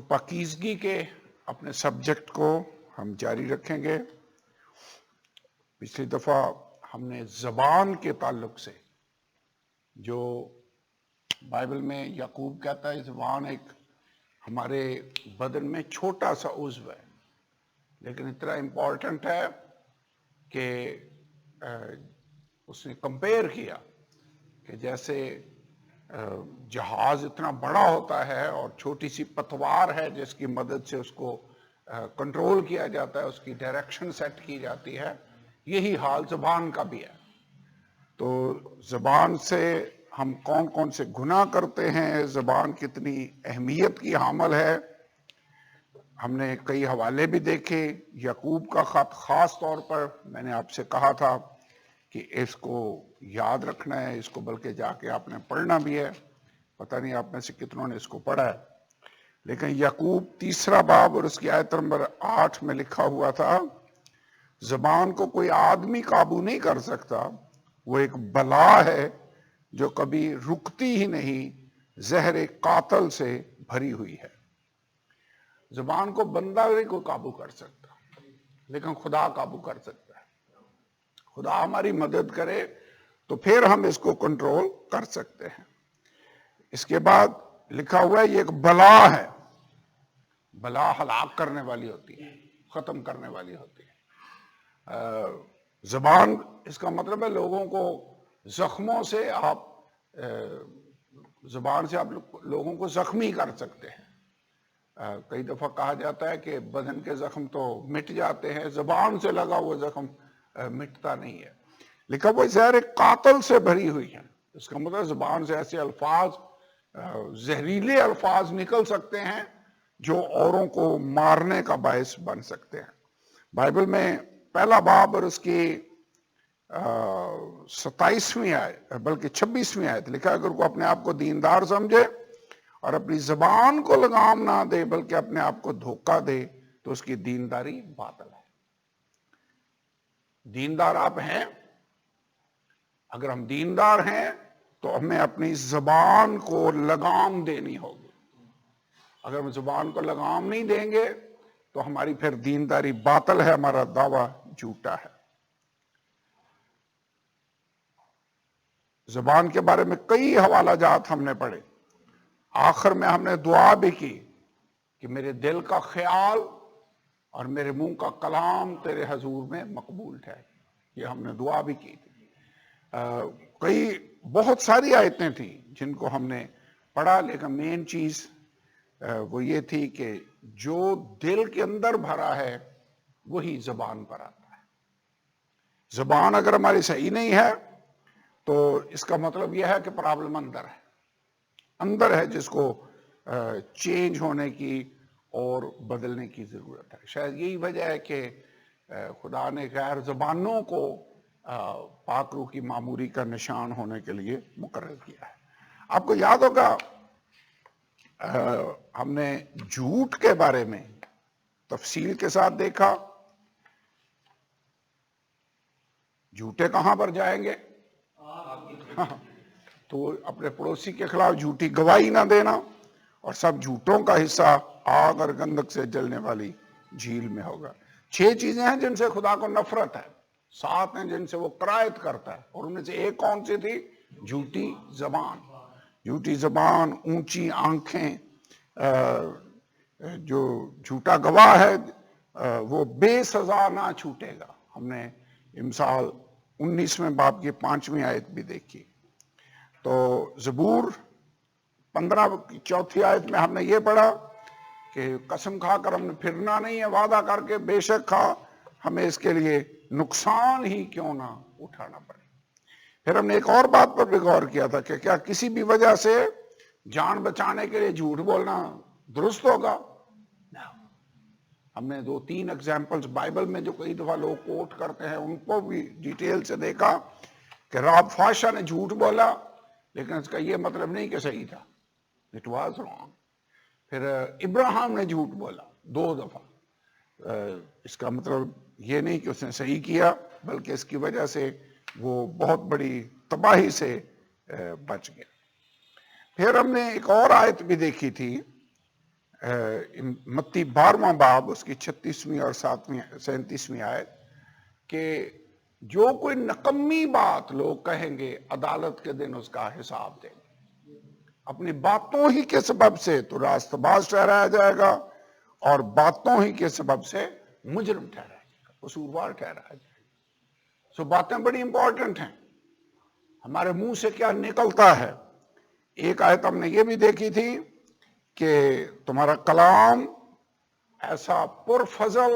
پاکیزگی کے اپنے سبجیکٹ کو ہم جاری رکھیں گے۔ پچھلی دفعہ ہم نے زبان کے تعلق سے، جو بائبل میں یعقوب کہتا ہے زبان ایک ہمارے بدن میں چھوٹا سا عضو ہے، لیکن اتنا امپورٹنٹ ہے کہ اس نے کمپیئر کیا کہ جیسے جہاز اتنا بڑا ہوتا ہے اور چھوٹی سی پتوار ہے جس کی مدد سے اس کو کنٹرول کیا جاتا ہے، اس کی ڈائریکشن سیٹ کی جاتی ہے، یہی حال زبان کا بھی ہے۔ تو زبان سے ہم کون کون سے گناہ کرتے ہیں، زبان کتنی اہمیت کی حامل ہے، ہم نے کئی حوالے بھی دیکھے۔ یعقوب کا خط خاص طور پر میں نے آپ سے کہا تھا کہ اس کو یاد رکھنا ہے، اس کو بلکہ جا کے آپ نے پڑھنا بھی ہے، پتہ نہیں آپ میں سے کتنوں نے اس کو پڑھا ہے۔ لیکن یعقوب 3 باب اور اس کی آیت نمبر 8 میں لکھا ہوا تھا، زبان کو کوئی آدمی قابو نہیں کر سکتا، وہ ایک بلا ہے جو کبھی رکتی ہی نہیں، زہر قاتل سے بھری ہوئی ہے۔ زبان کو بندہ نہیں کوئی قابو کر سکتا، لیکن خدا قابو کر سکتا ہے۔ خدا ہماری مدد کرے تو پھر ہم اس کو کنٹرول کر سکتے ہیں۔ اس کے بعد لکھا ہوا ہے یہ ایک بلا ہے۔ بلا ہلاک کرنے والی ہوتی ہے، ختم کرنے والی ہوتی ہے۔ زبان، اس کا مطلب ہے لوگوں کو زخموں سے آپ زبان سے آپ لوگوں کو زخمی کر سکتے ہیں۔ کئی دفعہ کہا جاتا ہے کہ بدن کے زخم تو مٹ جاتے ہیں، زبان سے لگا ہوا زخم مٹتا نہیں ہے۔ لکھا وہ زہر قاتل سے بھری ہوئی ہے۔ اس کا مطلب زبان سے ایسے الفاظ، زہریلے الفاظ نکل سکتے ہیں جو اوروں کو مارنے کا باعث بن سکتے ہیں۔ بائبل میں 1 باب اور اس کی 27ویں آیت بلکہ 26ویں آیت لکھا ہے، اگر کوئی اپنے آپ کو دیندار سمجھے اور اپنی زبان کو لگام نہ دے بلکہ اپنے آپ کو دھوکہ دے تو اس کی دینداری باطل ہے۔ دیندار آپ ہیں، اگر ہم دیندار ہیں تو ہمیں اپنی زبان کو لگام دینی ہوگی۔ اگر ہم زبان کو لگام نہیں دیں گے تو ہماری پھر دینداری باطل ہے، ہمارا دعویٰ جھوٹا ہے۔ زبان کے بارے میں کئی حوالہ جات ہم نے پڑھے، آخر میں ہم نے دعا بھی کی کہ میرے دل کا خیال اور میرے منہ کا کلام تیرے حضور میں مقبول ہے، یہ ہم نے دعا بھی کی تھی۔ کئی بہت ساری آیتیں تھیں جن کو ہم نے پڑھا، لیکن مین چیز وہ یہ تھی کہ جو دل کے اندر بھرا ہے وہی زبان پر آتا ہے۔ زبان اگر ہماری صحیح نہیں ہے تو اس کا مطلب یہ ہے کہ پرابلم اندر ہے جس کو چینج ہونے کی اور بدلنے کی ضرورت ہے۔ شاید یہی وجہ ہے کہ خدا نے غیر زبانوں کو پاک روح کی معموری کا نشان ہونے کے لیے مقرر کیا ہے۔ آپ کو یاد ہوگا ہم نے جھوٹ کے بارے میں تفصیل کے ساتھ دیکھا۔ جھوٹے کہاں پر جائیں گے؟ تو اپنے پڑوسی کے خلاف جھوٹی گواہی نہ دینا، اور سب جھوٹوں کا حصہ آگ اور گندک سے جلنے والی جھیل میں ہوگا۔ 6 چیزیں ہیں جن سے خدا کو نفرت ہے، 7 ہیں جن سے وہ کراہت کرتا ہے، اور ان میں سے ایک کون سی تھی؟ جھوٹی زبان۔ جھوٹی زبان، اونچی آنکھیں، جو جھوٹا گواہ ہے وہ بے سزا نہ چھوٹے گا۔ ہم نے امثال 19ویں باب کی 5ویں آیت بھی دیکھی۔ تو زبور 15 کی 4تھی آیت میں ہم نے یہ پڑھا کہ قسم کھا کر ہم نے پھرنا نہیں ہے، وعدہ کر کے بے شک کھا ہمیں اس کے لیے نقصان ہی کیوں نہ اٹھانا پڑے۔ پھر ہم نے ایک اور بات پر بھی غور کیا تھا کہ کیا کسی بھی وجہ سے جان بچانے کے لیے جھوٹ بولنا درست ہوگا؟ ہم نے 2-3 ایگزامپلز بائبل میں جو کئی دفعہ لوگ کوٹ کرتے ہیں ان کو بھی ڈیٹیل سے دیکھا کہ راب فاشا نے جھوٹ بولا، لیکن اس کا یہ مطلب نہیں کہ صحیح تھا، اٹ واز رانگ۔ پھر ابراہیم نے جھوٹ بولا 2 دفعہ، اس کا مطلب یہ نہیں کہ اس نے صحیح کیا، بلکہ اس کی وجہ سے وہ بہت بڑی تباہی سے بچ گیا۔ پھر ہم نے ایک اور آیت بھی دیکھی تھی متی 12واں باب اس کی 36ویں اور 37ویں آیت کہ جو کوئی نکمی بات لوگ کہیں گے عدالت کے دن اس کا حساب دیں گے. اپنی باتوں ہی کے سبب سے تو راست باز ٹھہرایا جائے گا اور باتوں ہی کے سبب سے مجرم ٹھہرایا جائے گا, قصوروار ٹھہرایا جائے گا. سو باتیں بڑی امپورٹنٹ ہیں, ہمارے منہ سے کیا نکلتا ہے. ایک آیت ہم نے یہ بھی دیکھی تھی کہ تمہارا کلام ایسا پرفضل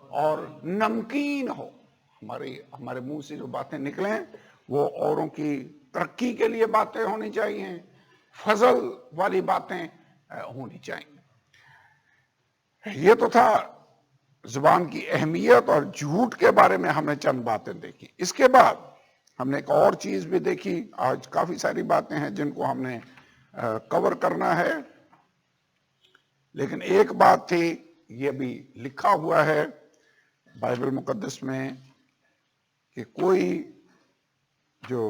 اور نمکین ہو. ہمارے منہ سے جو باتیں نکلیں وہ اوروں کی ترقی کے لیے باتیں ہونی چاہیے, فضل والی باتیں ہونی چاہیے. یہ تو تھا زبان کی اہمیت اور جھوٹ کے بارے میں ہم نے چند باتیں دیکھی. اس کے بعد ہم نے ایک اور چیز بھی دیکھی. آج کافی ساری باتیں ہیں جن کو ہم نے کور کرنا ہے, لیکن ایک بات تھی, یہ بھی لکھا ہوا ہے بائبل مقدس میں کہ کوئی جو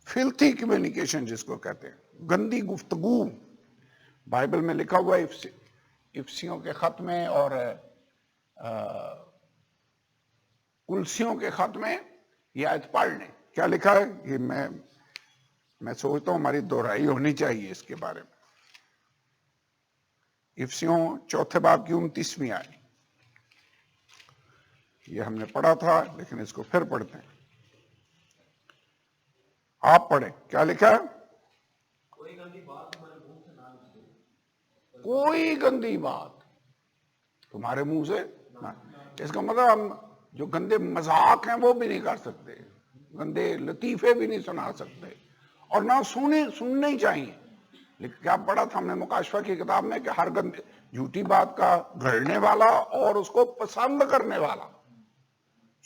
فلتھی کمیونیکیشن جس کو کہتے ہیں, گندی گفتگو, بائبل میں لکھا ہوا ہے افسیوں کے خط میں اور کلسیوں کے خط میں. یہ آیت پڑھ لیں کیا لکھا ہے. یہ میں سوچتا ہوں ہماری دہرائی ہونی چاہیے اس کے بارے میں. افسیوں 4 باب کی 29ویں آیت, یہ ہم نے پڑھا تھا لیکن اس کو پھر پڑھتے ہیں. آپ پڑھیں کیا لکھا ہے. کوئی گندی بات تمہارے منہ سے نہ. اس کا مطلب ہم جو گندے مذاق ہیں وہ بھی نہیں کر سکتے, گندے لطیفے بھی نہیں سنا سکتے, اور نہ سننے ہی چاہیے. لیکن کیا پڑھا تھا ہم نے مکاشفہ کی کتاب میں کہ ہر گندے جھوٹی بات کا گھڑنے والا اور اس کو پسند کرنے والا,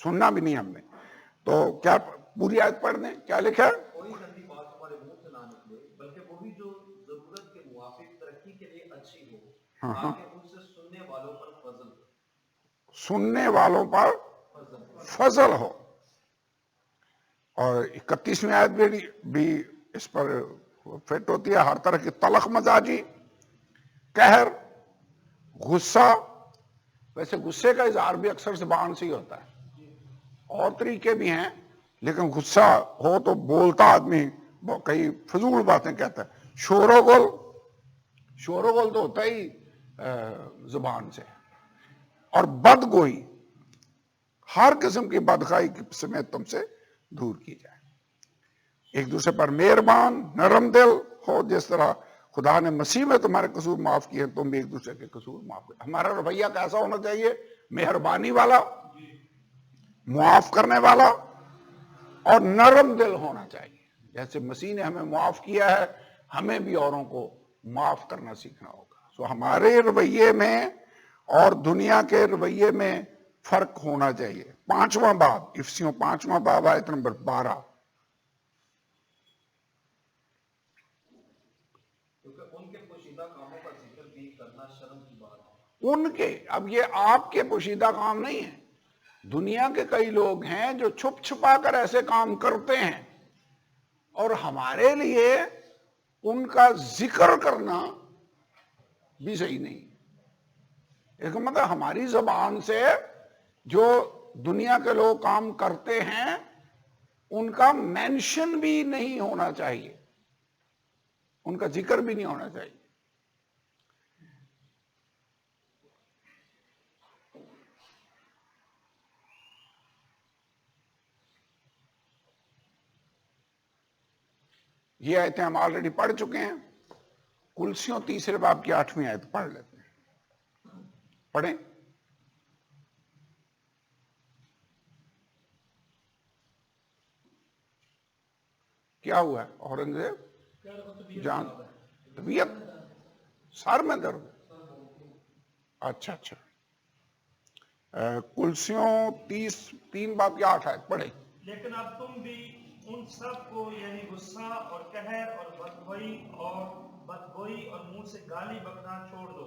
سننا بھی نہیں ہم نے. تو کیا پوری آیت پڑھ دیں کیا لکھا ہے. کوئی گندی بات ہمارے منہ سے نہ نکلے بلکہ وہی جو ضرورت کے موافق ترقی کے لیے اچھی ہو, تاکہ ان سے سننے والوں پر فضل ہو. سننے والوں پر فضل ہو. اور 31ویں آیت بھی اس پر فٹ ہوتی ہے. ہر طرح کی تلخ مزاجی, قہر, غصہ. ویسے غصے کا اظہار بھی اکثر زبان سے ہی ہوتا ہے, اور طریقے بھی ہیں, لیکن غصہ ہو تو بولتا آدمی کئی فضول باتیں کہتا ہے. شور و گل تو ہوتا ہی زبان سے. اور بدگوئی, ہر قسم کی بدخائی سمیت تم سے دور کی جائے. ایک دوسرے پر مہربان, نرم دل ہو, جس طرح خدا نے مسیح میں تمہارے قصور معاف کیے تم بھی ایک دوسرے کے قصور معاف کرو. ہمارا رویہ کیسا ہونا چاہیے. مہربانی والا, معاف کرنے والا اور نرم دل ہونا چاہیے. جیسے مسیح نے ہمیں معاف کیا ہے ہمیں بھی اوروں کو معاف کرنا سیکھنا ہوگا. سو ہمارے رویے میں اور دنیا کے رویے میں فرق ہونا چاہیے. 5واں باب, افسیوں 5واں باب آیت نمبر 12. کیونکہ ان کے پوشیدہ کاموں کا ذکر بھی کرنا شرم کی بات ہے. ان کے, اب یہ آپ کے پوشیدہ کام نہیں ہیں. دنیا کے کئی لوگ ہیں جو چھپ چھپا کر ایسے کام کرتے ہیں, اور ہمارے لیے ان کا ذکر کرنا بھی صحیح نہیں. اس کا مطلب ہماری زبان سے جو دنیا کے لوگ کام کرتے ہیں ان کا مینشن بھی نہیں ہونا چاہیے, ان کا ذکر بھی نہیں ہونا چاہیے. یہ آیتیں ہم آلریڈی پڑھ چکے ہیں. کلسیوں 3 باب کی 8ویں آیت پڑھ لیتے ہیں, پڑھیں. کیا ہوا ہے اورنگزیب جان, طبیعت, سر میں درد. اچھا اچھا. کلسیوں 3 باب کی 8 آیت پڑھیں. لیکن اب تم بھی ان سب کو یعنی غصہ اور قہر اور بدگوئی اور منہ سے گالی بکنا چھوڑ دو.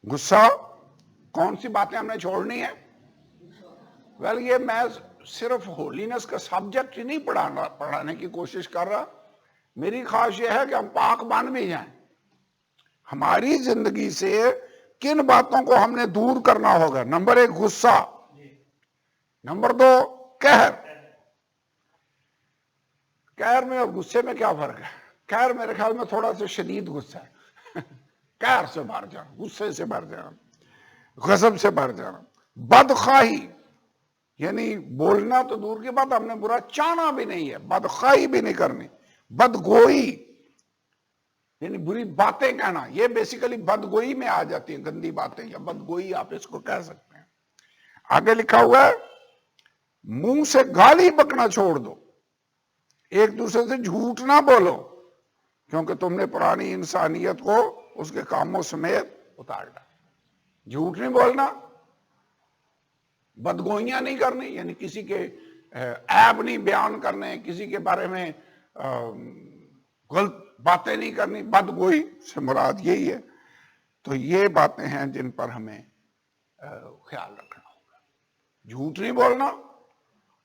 غصہ, کون سی باتیں ہم نے چھوڑنی ہے. یہ میں صرف ہولینس کا سبجیکٹ ہی نہیں پڑھانے کی کوشش کر رہا. میری خواہش یہ ہے کہ ہم پاک بن بھی جائیں. ہماری زندگی سے کن باتوں کو ہم نے دور کرنا ہوگا؟ نمبر 1 غصہ، نمبر 2 قہر۔ قہر میں اور غصے میں کیا فرق ہے؟ قہر میرے خیال میں تھوڑا سا شدید غصہ ہے، قہر سے بھر جانا، غصے سے بھر جانا، غضب سے بھر جانا۔ بدخواہی یعنی بولنا تو دور کی بات، ہم نے برا چاہنا بھی نہیں ہے، بدخواہی بھی نہیں کرنی۔ بدگوئی یعنی بری باتیں کہنا، یہ بیسیکلی بدگوئی میں آ جاتی ہیں، گندی باتیں یا بدگوئی آپ اس کو کہہ سکتے ہیں۔ آگے لکھا ہوا ہے منہ سے گالی بکنا چھوڑ دو، ایک دوسرے سے جھوٹ نہ بولو، کیونکہ تم نے پرانی انسانیت کو اس کے کاموں سمیت اتار ڈالا۔ جھوٹ نہیں بولنا، بدگوئیاں نہیں کرنی، یعنی کسی کے عیب نہیں بیان کرنے، کسی کے بارے میں غلط باتیں نہیں کرنی، بدگوئی سے مراد یہی ہے۔ تو یہ باتیں ہیں جن پر ہمیں خیال رکھنا ہوگا۔ جھوٹ نہیں بولنا،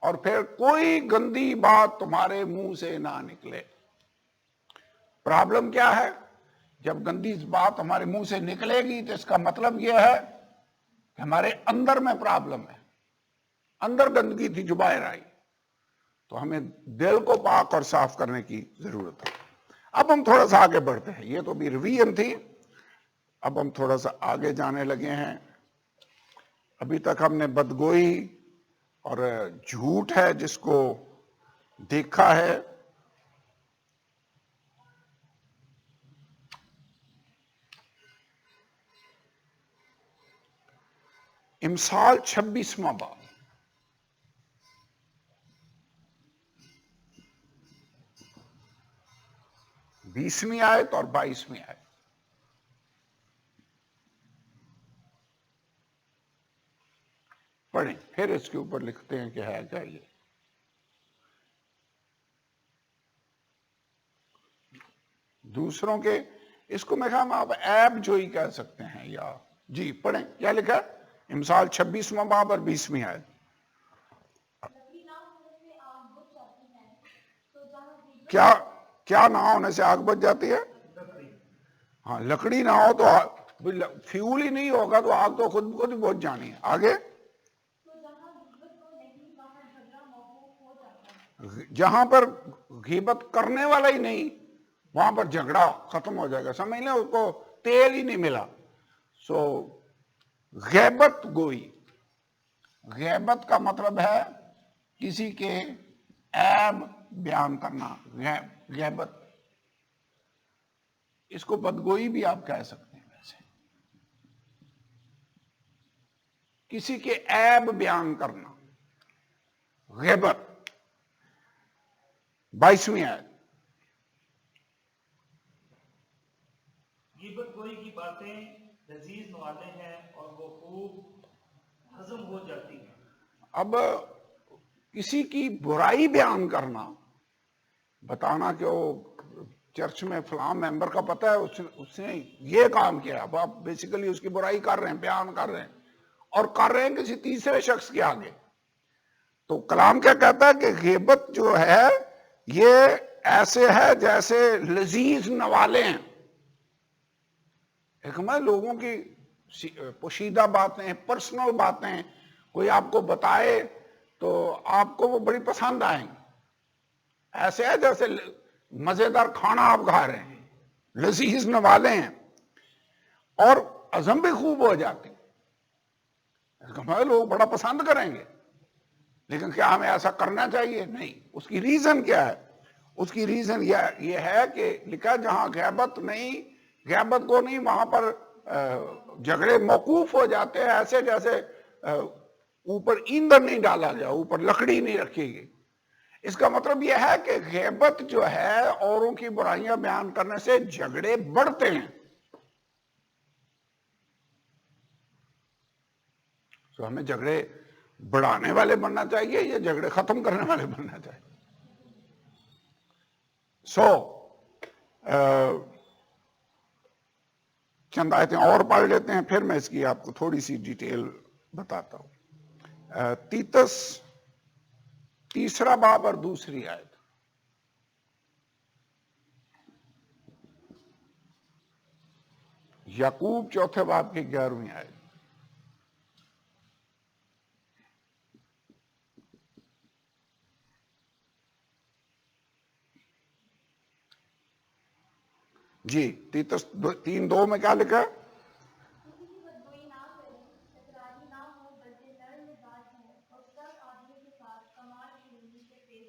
اور پھر کوئی گندی بات تمہارے منہ سے نہ نکلے۔ پرابلم کیا ہے؟ جب گندی بات ہمارے منہ سے نکلے گی تو اس کا مطلب یہ ہے کہ ہمارے اندر میں پرابلم ہے، اندر گندگی تھی جو باہر آئی۔ تو ہمیں دل کو پاک اور صاف کرنے کی ضرورت ہے۔ اب ہم تھوڑا سا آگے بڑھتے ہیں، یہ تو بھی ریویژن تھی، اب ہم تھوڑا سا آگے جانے لگے ہیں۔ ابھی تک ہم نے بدگوئی اور جھوٹ ہے جس کو دیکھا ہے۔ امثال 26واں باب، 20ویں آیت اور 22ویں آیت۔ پڑھیں، پھر اس کے اوپر لکھتے ہیں کہ ہے کیا یہ۔ دوسروں کے اس کو میں کہا آپ عیب جوئی کہہ سکتے ہیں، یا جی پڑھیں کیا لکھا ہے؟ امثال 26واں باب اور 20ویں آیت۔ کیا نہ ہونے سے آگ بجھ جاتی ہے؟ ہاں، لکڑی نہ ہو تو فیول ہی نہیں ہوگا تو آگ تو خود بخود ہی بجھ جانی ہے۔ آگے جہاں پر غیبت کرنے والا ہی نہیں، وہاں پر جھگڑا ختم ہو جائے گا، سمجھ لیں اس کو تیل ہی نہیں ملا۔ سو غیبت گوئی، غیبت کا مطلب ہے کسی کے عیب بیان کرنا، غیبت۔ اس کو بدگوئی بھی آپ کہہ سکتے ہیں۔ ویسے کسی کے عیب بیان کرنا، غیبت۔ 22ویں آیت۔ غیبت گوئی کی باتیں لذیذ نوالے ہیں اور وہ خوب ہضم ہو جاتی ہیں۔ اب کسی کی برائی بیان کرنا، بتانا کہ وہ چرچ میں فلاں ممبر کا پتہ ہے اس نے یہ کام کیا، اب آپ بیسیکلی اس کی برائی کر رہے ہیں، بیان کر رہے ہیں، اور کر رہے ہیں کسی تیسرے شخص کے آگے۔ تو کلام کیا کہتا ہے کہ غیبت جو ہے یہ ایسے ہے جیسے لذیذ نوالے ہیں۔ ایک میں لوگوں کی پوشیدہ باتیں، پرسنل باتیں کوئی آپ کو بتائے تو آپ کو وہ بڑی پسند آئیں گی، ایسے ہے جیسے مزیدار کھانا آپ کھا رہے ہیں، لذیذ نوالے ہیں اور ہضم بھی خوب ہو جاتے ہیں، لوگ بڑا پسند کریں گے۔ لیکن کیا ہمیں ایسا کرنا چاہیے؟ نہیں۔ اس کی ریزن کیا ہے؟ اس کی ریزن یہ ہے کہ لکھا جہاں غیبت نہیں، غیبت کو نہیں، وہاں پر جھگڑے موقوف ہو جاتے ہیں، ایسے جیسے اوپر ایندھن نہیں ڈالا گیا، اوپر لکڑی نہیں رکھی گئی۔ اس کا مطلب یہ ہے کہ غیبت جو ہے اوروں کی برائیاں بیان کرنے سے جھگڑے بڑھتے ہیں۔ تو ہمیں جھگڑے بڑھانے والے بننا چاہیے یا جھگڑے ختم کرنے والے بننا چاہیے؟ چند آیتیں اور پڑھ لیتے ہیں، پھر میں اس کی آپ کو تھوڑی سی ڈیٹیل بتاتا ہوں۔ تیتس 3 باب اور 2 آیت۔ یعقوب چوتھے باب کی 11ویں آیت. جی 3:2 میں کیا لکھا ہے؟ کسی کی بدگوئی نہ کریں، تکراری نہ ہو، بلکہ نرم مزاج ہوں اور سب آدمی کے ساتھ کمال علمی سے پیش.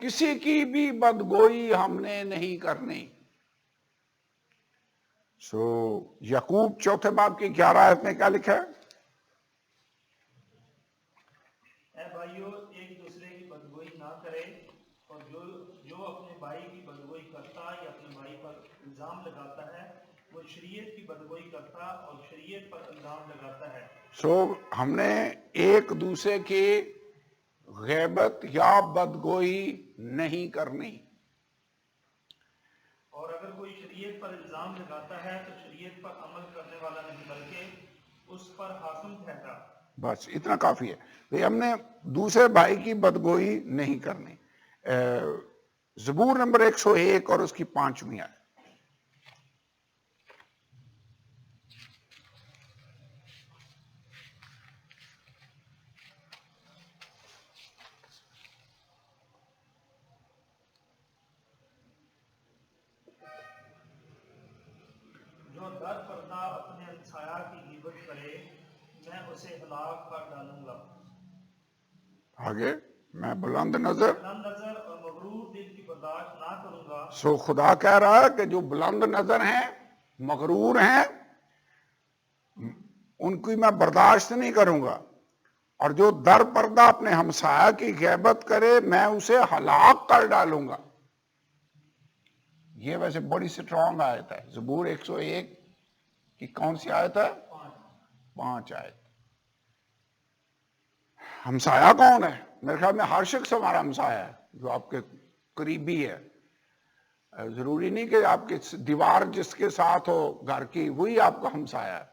کسی کی بھی بدگوئی ہم نے نہیں کرنی. یعقوب چوتھے باب کی 11 آیت میں کیا لکھا ہے؟ اے بھائیو، ایک دوسرے کی بدگوئی نہ کرے، اور جو اپنے بھائی کی بدگوئی کرتا یا اپنے بھائی پر الزام لگاتا ہے وہ شریعت کی بدگوئی کرتا اور شریعت پر الزام لگاتا ہے. ہم نے ایک دوسرے کی غیبت یا بدگوئی نہیں کرنی. اور اگر کوئی شریعت پر الزام لگاتا ہے تو شریعت پر عمل کرنے والا نہیں بلکہ اس پر حاکم ٹھہرا. بس اتنا کافی ہے. ہم نے دوسرے بھائی کی بدگوئی نہیں کرنی. زبور نمبر 101 اور اس کی 5ویں آیت. جو در پردہ اپنے ہمسایہ کی غیبت کرے میں اسے ہلاک کر ڈالوں گا. آگے میں بلند نظر بلند نظر اور مغرور دل کی برداشت نہ کروں گا. خدا کہہ رہا ہے کہ جو بلند نظر ہیں، مغرور ہیں، ان کی میں برداشت نہیں کروں گا. اور جو در پردہ اپنے ہمسایہ کی غیبت کرے میں اسے ہلاک کر ڈالوں گا. یہ ویسے بڑی سٹرونگ آیت ہے. زبور 101 کی کون سی آیت ہے؟ 5 آیت. ہمسایہ کون ہے؟ میرے خیال میں ہر شخص ہمارا ہمسایہ ہے جو آپ کے قریبی ہے. ضروری نہیں کہ آپ کی دیوار جس کے ساتھ ہو گھر کی وہی آپ کا ہمسایہ ہے.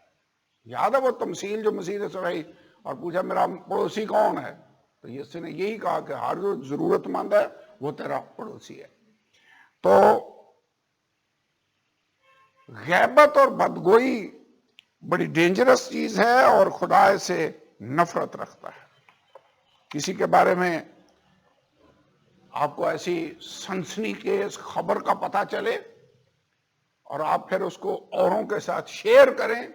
یاد ہے وہ تمثیل جو مسیح نے سنائی اور پوچھا میرا پڑوسی کون ہے؟ تو اس نے یہی کہا کہ ہر جو ضرورت مند ہے وہ تیرا پڑوسی ہے. تو غیبت اور بدگوئی بڑی ڈینجرس چیز ہے اور خدا سے نفرت رکھتا ہے. کسی کے بارے میں آپ کو ایسی سنسنی خیز خبر کا پتہ چلے اور آپ پھر اس کو اوروں کے ساتھ شیئر کریں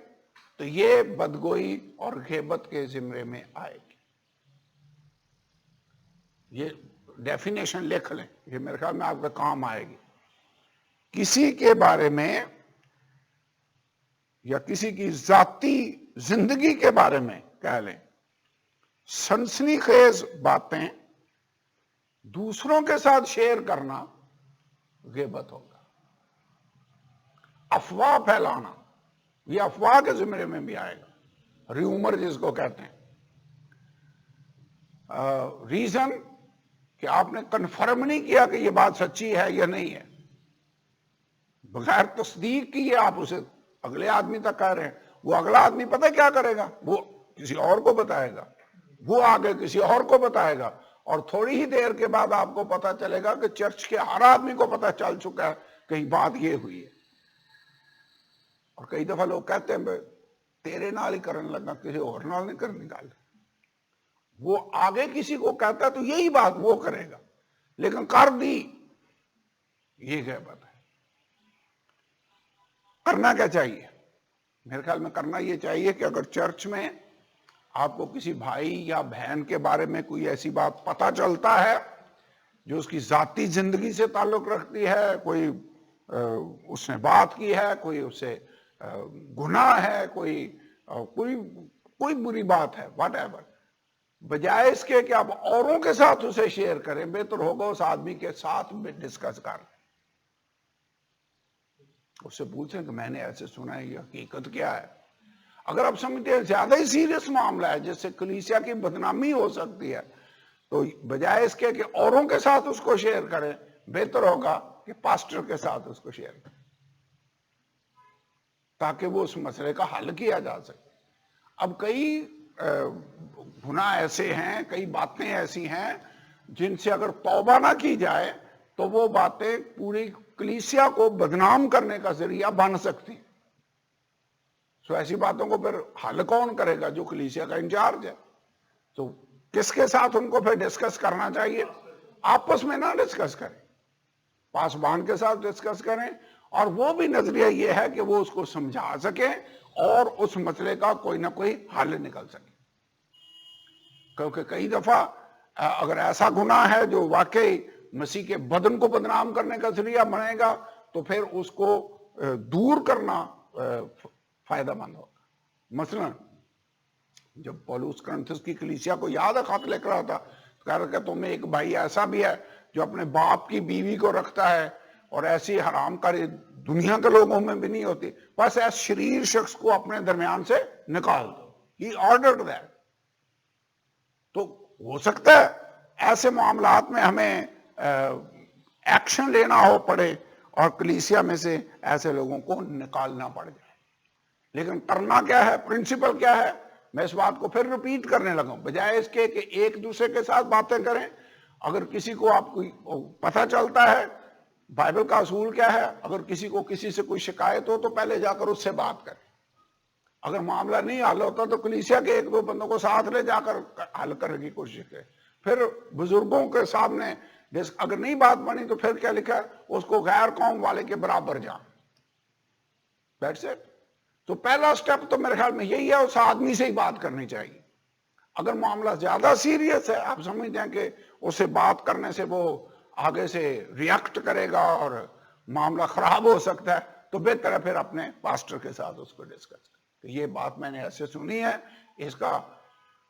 تو یہ بدگوئی اور غیبت کے زمرے میں آئے گی. یہ ڈیفینیشن لکھ لیں، یہ میرے خیال میں آپ کے کام آئے گی. کسی کے بارے میں یا کسی کی ذاتی زندگی کے بارے میں کہہ لیں سنسنی خیز باتیں دوسروں کے ساتھ شیئر کرنا غیبت ہوگا. افواہ پھیلانا یہ افواہ کے زمرے میں بھی آئے گا. ریومر جس کو کہتے ہیں. ریزن کہ آپ نے کنفرم نہیں کیا کہ یہ بات سچی ہے یا نہیں ہے، بغیر تصدیق کیے آپ اسے اگلے آدمی تک کہہ رہے ہیں. وہ اگلا آدمی پتہ کیا کرے گا؟ وہ کسی اور کو بتائے گا، وہ آگے کسی اور کو بتائے گا، اور تھوڑی ہی دیر کے بعد آپ کو پتہ چلے گا کہ چرچ کے ہر آدمی کو پتہ چل چکا ہے کہ بات یہ ہوئی ہے. اور کئی دفعہ لوگ کہتے ہیں تیرے نال ہی کرنے لگا، کسی اور نال نہیں کرنے نکال. وہ آگے کسی کو کہتا ہے تو یہی بات وہ کرے گا، لیکن کر دی. یہ غیبت ہے. کرنا کیا چاہیے؟ میرے خیال میں کرنا یہ چاہیے کہ اگر چرچ میں آپ کو کسی بھائی یا بہن کے بارے میں کوئی ایسی بات پتہ چلتا ہے جو اس کی ذاتی زندگی سے تعلق رکھتی ہے، کوئی اس نے بات کی ہے، کوئی اس سے گناہ ہے، کوئی بری بات ہے، واٹ ایور، بجائے اس کے کہ آپ اوروں کے ساتھ اسے شیئر کریں بہتر ہوگا اس آدمی کے ساتھ بھی ڈسکس کر لیں. اس سے پوچھیں کہ میں نے ایسے سنا ہے، یہ حقیقت کیا ہے. اگر آپ سمجھتے ہیں زیادہ ہی سیریس معاملہ ہے جس سے کلیسیا کی بدنامی ہو سکتی ہے تو بجائے اس کے کہ اوروں کے ساتھ اس کو شیئر کریں بہتر ہوگا کہ پاسٹر کے ساتھ اس کو شیئر کریں تاکہ وہ اس مسئلے کا حل کیا جا سکے. اب کئی گناہ ایسے ہیں، کئی باتیں ایسی ہیں جن سے اگر توبہ نہ کی جائے تو وہ باتیں پوری کلیسیا کو بدنام کرنے کا ذریعہ بن سکتی ہیں. سو ایسی باتوں کو پھر حل کون کرے گا؟ جو کلیسیا کا انچارج ہے. تو کس کے ساتھ ان کو پھر ڈسکس کرنا چاہیے؟ آپس میں نہ ڈسکس کریں، پاسبان کے ساتھ ڈسکس کریں، اور وہ بھی نظریہ یہ ہے کہ وہ اس کو سمجھا سکیں اور اس مسئلے کا کوئی نہ کوئی حل نکل سکے. کیونکہ کئی دفعہ اگر ایسا گناہ ہے جو واقعی مسیح کے بدن کو بدنام کرنے کا ذریعہ بنے گا تو پھر اس کو دور کرنا فائدہ مند ہوگا. مثلا جب پولس کرنتھس کی کلیسیا کو یاد ہے خط لکھ رہا تھا، کہہ رہا کہ تمہیں ایک بھائی ایسا بھی ہے جو اپنے باپ کی بیوی کو رکھتا ہے، اور ایسی حرام کاری دنیا کے لوگوں میں بھی نہیں ہوتی، بس ایس شریر شخص کو اپنے درمیان سے نکال دو. He ordered that. تو ہو سکتا ہے ایسے معاملات میں ہمیں ایکشن لینا ہو پڑے اور کلیسیا میں سے ایسے لوگوں کو نکالنا پڑ جائے. لیکن کرنا کیا ہے؟ پرنسپل کیا ہے؟ میں اس بات کو پھر ریپیٹ کرنے لگا ہوں، بجائے اس کے کہ ایک دوسرے کے ساتھ باتیں کریں. اگر کسی کو آپ کو پتہ چلتا ہے بائبل کا اصول کیا ہے، اگر کسی کو کسی سے کوئی شکایت ہو تو پہلے جا کر اس سے بات کریں. اگر معاملہ نہیں حل ہوتا تو کلیسیا کے ایک دو بندوں کو ساتھ لے جا کر حل کرنے کی کوشش کریں. پھر بزرگوں کے سامنے اگر نہیں بات بنی تو پھر کیا لکھا ہے؟ اس کو غیر قوم والے کے برابر جان. That's it. تو پہلا سٹیپ تو میرے خیال میں یہی ہے، اس آدمی سے ہی بات کرنی چاہیے. اگر معاملہ زیادہ سیریس ہے، آپ سمجھتے ہیں کہ اس سے بات کرنے سے وہ آگے سے ریاکٹ کرے گا اور معاملہ خراب ہو سکتا ہے، تو بہتر ہے پھر اپنے پاسٹر کے ساتھ اس کو ڈسکس کریں کہ یہ بات میں نے ایسے سنی ہے، اس کا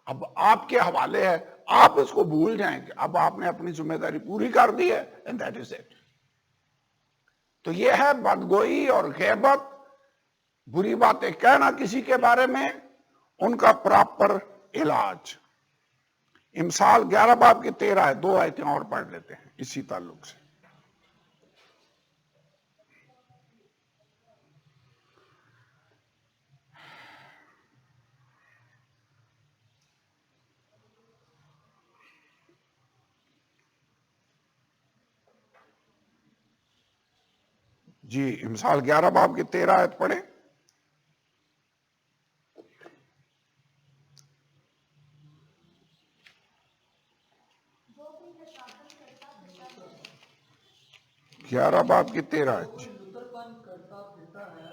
اب آپ کے حوالے ہے، آپ اس کو بھول جائیں کہ اب آپ نے اپنی ذمہ داری پوری کر دی ہے، and that is it. تو یہ ہے بدگوئی اور غیبت، بری باتیں کہنا کسی کے بارے میں، ان کا پراپر علاج. امثال 11 باب کی 13 ہے، 2 آیتیں اور پڑھ لیتے ہیں اسی تعلق سے. جی امثال 11 باب کی 13 آیت پڑھیں. جو بھی نشاطن کرتا پھرتا ہے 11 باب کی 13 آیت. لطرپن کرتا پھرتا ہے،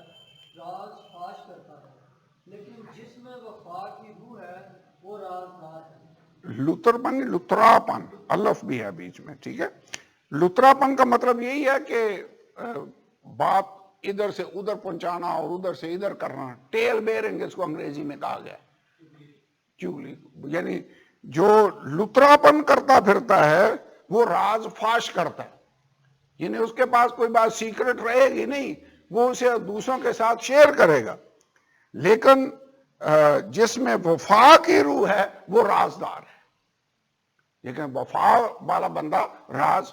راز فاش کرتا ہے، لیکن جس میں وفا کی روح ہے وہ رازدار ہے. لطرپن، لطراپن، الف بھی ہے بیچ میں، ٹھیک ہے. لطراپن کا مطلب یہی ہے کہ بات ادھر سے ادھر پہنچانا اور ادھر سے ادھر کرنا، ٹیل بیئرنگ اس کو انگریزی میں کہا گیا. چگلی، یعنی جو لطراپن کرتا پھرتا ہے وہ راز فاش کرتا ہے، یعنی اس کے پاس کوئی بات سیکرٹ رہے گی نہیں، وہ اسے دوسروں کے ساتھ شیئر کرے گا. لیکن جس میں وفا کی روح ہے وہ رازدار ہے. لیکن وفا والا بندہ راز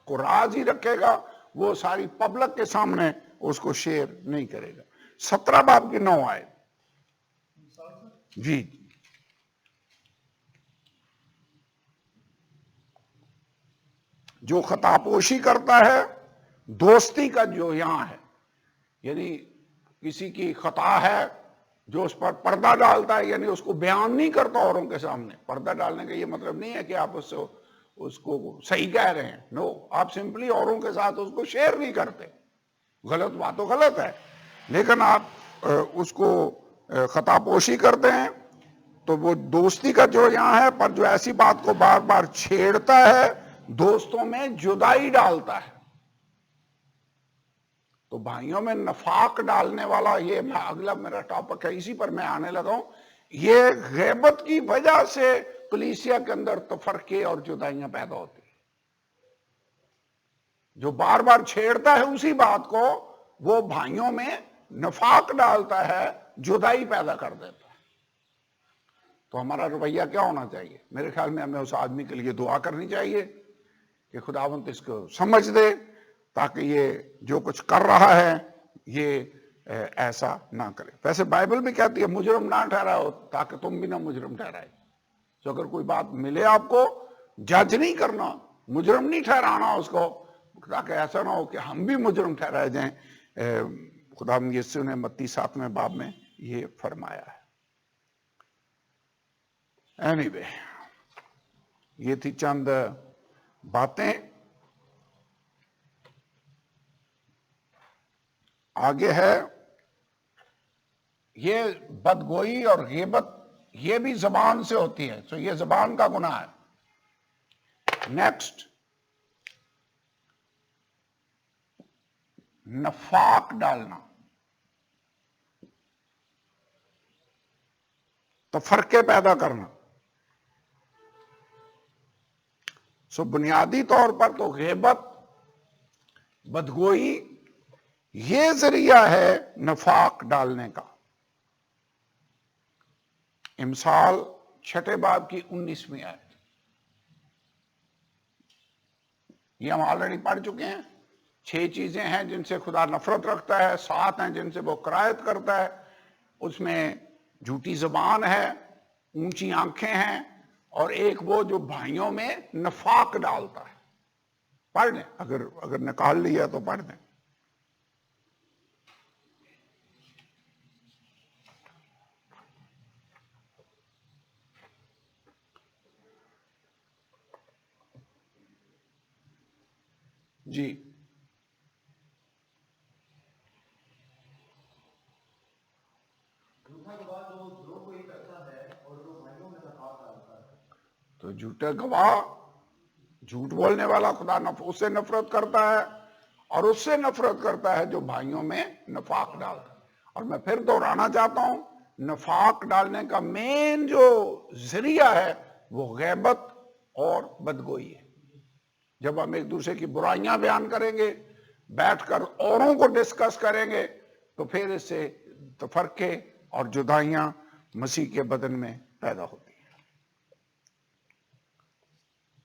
کو راز ہی رکھے گا، وہ ساری پبلک کے سامنے اس کو شیئر نہیں کرے گا. 17 باب کی 9 آئے. جی جو خطا پوشی کرتا ہے دوستی کا جو یہاں ہے، یعنی کسی کی خطا ہے جو اس پر پردہ ڈالتا ہے، یعنی اس کو بیان نہیں کرتا اوروں کے سامنے. پردہ ڈالنے کا یہ مطلب نہیں ہے کہ آپ اس کو صحیح کہہ رہے ہیں، نو، آپ سمپلی اوروں کے ساتھ اس کو شیئر نہیں کرتے. غلط بات تو غلط ہے، لیکن آپ اس کو خطا پوشی کرتے ہیں. تو وہ دوستی کا جو یہاں ہے، پر جو ایسی بات کو بار بار چھیڑتا ہے دوستوں میں جدائی ڈالتا ہے. تو بھائیوں میں نفاق ڈالنے والا، یہ اگلا میرا ٹاپک ہے، اسی پر میں آنے لگا ہوں. یہ غیبت کی وجہ سے کلیسیا کے اندر تفرقے اور جدائیاں پیدا ہوتی ہیں. جو بار بار چھیڑتا ہے اسی بات کو، وہ بھائیوں میں نفاق ڈالتا ہے، جدائی پیدا کر دیتا ہے. تو ہمارا رویہ کیا ہونا چاہیے؟ میرے خیال میں ہمیں اس آدمی کے لیے دعا کرنی چاہیے کہ خداوند اس کو سمجھ دے، تاکہ یہ جو کچھ کر رہا ہے یہ ایسا نہ کرے. ویسے بائبل بھی کہتی ہے مجرم نہ ٹھہراؤ تاکہ تم بھی نہ مجرم ٹھہرائے. تو اگر کوئی بات ملے آپ کو، جج نہیں کرنا، مجرم نہیں ٹھہرانا اس کو، تاکہ ایسا نہ ہو کہ ہم بھی مجرم ٹھہرائے جائیں. خدا یسوع نے متی 7ویں باب میں یہ فرمایا ہے. اینی وے یہ تھی چند باتیں. آگے ہے یہ بدگوئی اور غیبت، یہ بھی زبان سے ہوتی ہے، تو یہ زبان کا گناہ ہے. نیکسٹ، نفاق ڈالنا، تفرقے پیدا کرنا. سو بنیادی طور پر تو غیبت، بدگوئی یہ ذریعہ ہے نفاق ڈالنے کا. امثال 6 باب کی 19ویں آیت، یہ ہم آلریڈی پڑھ چکے ہیں. 6 چیزیں ہیں جن سے خدا نفرت رکھتا ہے، 7 ہیں جن سے وہ کراہت کرتا ہے. اس میں جھوٹی زبان ہے، اونچی آنکھیں ہیں، اور ایک وہ جو بھائیوں میں نفاق ڈالتا ہے. پڑھ لیں، اگر نکال لیا تو پڑھ دیں. جی جھوٹا گواہ جو کوئی کرتا ہے اور جو بھائیوں میں نفاق ڈالتا ہے. تو جھوٹا گواہ، جھوٹ بولنے والا خدا اس سے نفرت کرتا ہے، اور اس سے نفرت کرتا ہے جو بھائیوں میں نفاق ڈالتا ہے. اور میں پھر دہرانا چاہتا ہوں، نفاق ڈالنے کا مین جو ذریعہ ہے وہ غیبت اور بدگوئی ہے. جب ہم ایک دوسرے کی برائیاں بیان کریں گے، بیٹھ کر اوروں کو ڈسکس کریں گے، تو پھر اس سے تفرقے اور جدائیاں مسیح کے بدن میں پیدا ہوتی ہیں.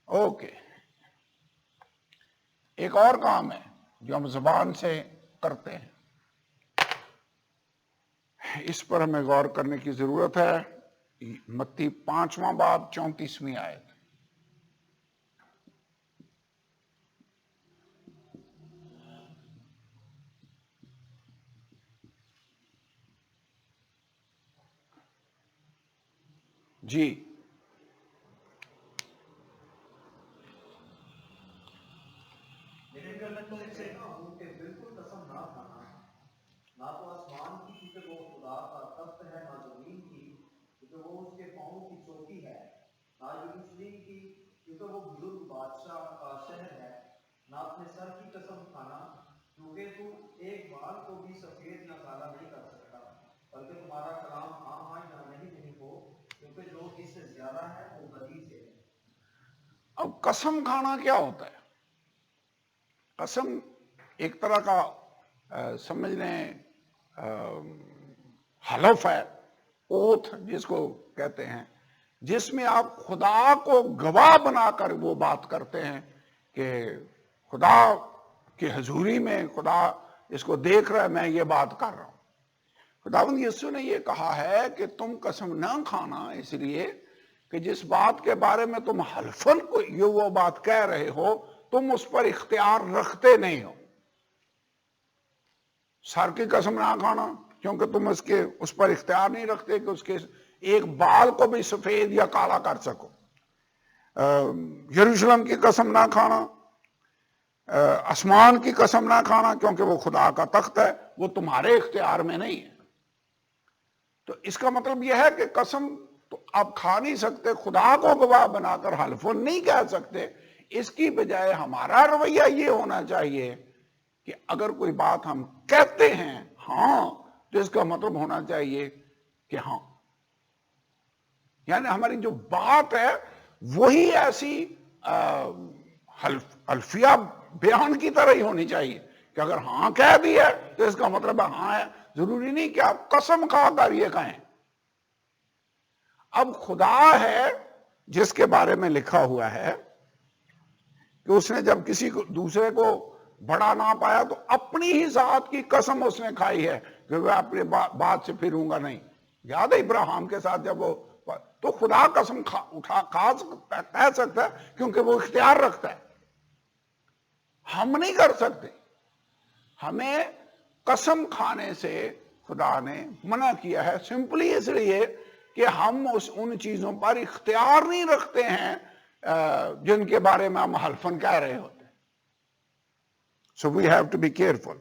اوکے، ایک اور کام ہے جو ہم زبان سے کرتے ہیں، اس پر ہمیں غور کرنے کی ضرورت ہے. متی 5واں باب 34ویں آیت. جی لیکن اگر تم سے کہوں کہ بالکل قسم نہ کھانا، نہ تو آسمان کی کیونکہ وہ خدا کا تخت ہے، نہ زمین کی کیونکہ وہ اس کے پاؤں کی چوٹی ہے، نہ یروشلم کی کیونکہ وہ بزرگ بادشاہ کا شہر ہے، نہ اپنے سر کی قسم کھانا کیونکہ تو ایک بال کو بھی سفید یا کالا نہیں کر سکتا، بلکہ تمہارا کلام ہاں ہاں یا نہیں نہیں ہو، کیونکہ جو اس سے زیادہ ہے وہ بدی سے ہے. اب قسم کھانا کیا ہوتا ہے؟ قسم ایک طرح کا سمجھ لیں حلف ہے، اوتھ جس کو کہتے ہیں، جس میں آپ خدا کو گواہ بنا کر وہ بات کرتے ہیں کہ خدا کی حضوری میں خدا اس کو دیکھ رہا ہے، میں یہ بات کر رہا ہوں. خداوند یسوع نے یہ کہا ہے کہ تم قسم نہ کھانا، اس لیے کہ جس بات کے بارے میں تم حلفاً کو یہ وہ بات کہہ رہے ہو، تم اس پر اختیار رکھتے نہیں ہو. سر کی قسم نہ کھانا کیونکہ تم اس پر اختیار نہیں رکھتے کہ اس کے ایک بال کو بھی سفید یا کالا کر سکو. یروشلم کی قسم نہ کھانا، آسمان کی قسم نہ کھانا کیونکہ وہ خدا کا تخت ہے، وہ تمہارے اختیار میں نہیں ہے. تو اس کا مطلب یہ ہے کہ قسم تو آپ کھا نہیں سکتے، خدا کو گواہ بنا کر حلفاً نہیں کہہ سکتے. اس کی بجائے ہمارا رویہ یہ ہونا چاہیے کہ اگر کوئی بات ہم کہتے ہیں ہاں، تو اس کا مطلب ہونا چاہیے کہ ہاں، یعنی ہماری جو بات ہے وہی ایسی حلفیہ بیان کی طرح ہی ہونی چاہیے کہ اگر ہاں کہہ دی ہے تو اس کا مطلب ہاں ہے. ضروری نہیں کہ آپ قسم کھا کر یہ کہیں. اب خدا ہے جس کے بارے میں لکھا ہوا ہے کہ اس نے جب کسی کو دوسرے کو بڑا نہ پایا تو اپنی ہی ذات کی قسم اس نے کھائی ہے کہ میں اپنے بات سے پھروں گا نہیں. یاد ہے ابراہیم کے ساتھ جب وہ، تو خدا قسم کہہ سکتا ہے کیونکہ وہ اختیار رکھتا ہے. ہم نہیں کر سکتے. ہمیں قسم کھانے سے خدا نے منع کیا ہے، سمپلی اس لیے کہ ہم ان چیزوں پر اختیار نہیں رکھتے ہیں جن کے بارے میں ہم حلفاً کہہ رہے ہوتے ہیں. So we have to be careful.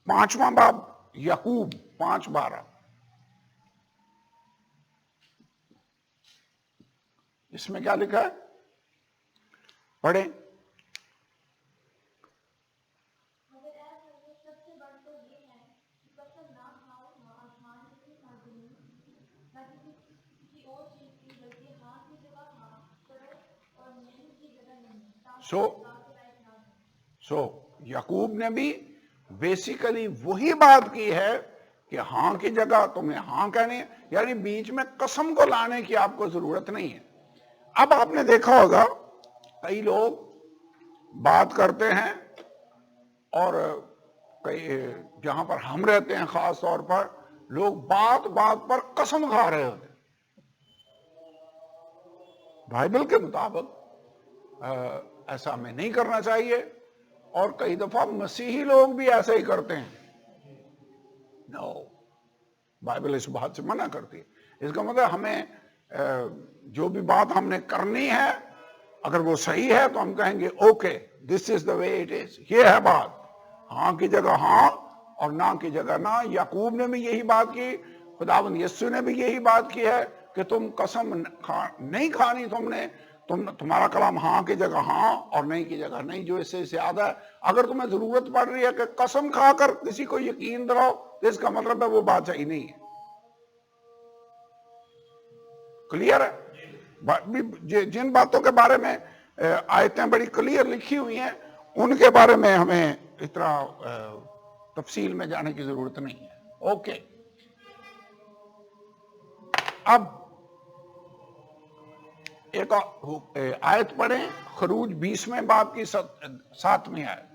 پانچواں باب یعقوب 5:12. اس میں کیا لکھا ہے؟ پڑھیں. مگر اے بھائیو، سب سے بڑھ کر یہ ہے کہ قسم نہ کھاؤ نہ آسمان کی نہ زمین نہ کسی اور چیز کی، بلکہ ہاں کی جگہ ہاں کرو اور نہیں کی جگہ نہیں، تاکہ خدا کے لائق نہ ہو. سو یعقوب نے بھی بیسیکلی وہی بات کی ہے کہ ہاں کی جگہ تمہیں ہاں کہنی ہے، یعنی بیچ میں قسم کو لانے کی آپ کو ضرورت نہیں ہے. اب آپ نے دیکھا ہوگا کئی لوگ بات کرتے ہیں اور جہاں پر ہم رہتے ہیں خاص طور پر لوگ بات بات پر قسم کھا رہے ہوتے ہیں. بائبل کے مطابق ایسا ہمیں نہیں کرنا چاہیے، اور کئی دفعہ مسیحی لوگ بھی ایسا ہی کرتے ہیں. نو، بائبل اس بات سے منع کرتی ہے. اس کا مطلب ہمیں جو بھی بات ہم نے کرنی ہے اگر وہ صحیح ہے تو ہم کہیں گے okay this is the way it is, یہ ہے بات، ہاں کی جگہ ہاں اور نہ کی جگہ نہ. یعقوب نے بھی یہی بات کی، خداوند یسوع نے بھی یہی بات کی ہے کہ تم قسم نہیں کھانی، تمہارا کلام ہاں کی جگہ ہاں اور نہیں کی جگہ نہیں. جو اس سے زیادہ ہے، اگر تمہیں ضرورت پڑ رہی ہے کہ قسم کھا کر کسی کو یقین دلاؤ تو اس کا مطلب ہے وہ بات صحیح نہیں ہے. کلیئر ہے؟ جن باتوں کے بارے میں آیتیں بڑی کلیئر لکھی ہوئی ہیں ان کے بارے میں ہمیں اتنا تفصیل میں جانے کی ضرورت نہیں ہے. اوکے، اب ایک آیت پڑھیں، خروج 20 باب کی 7ویں آیت.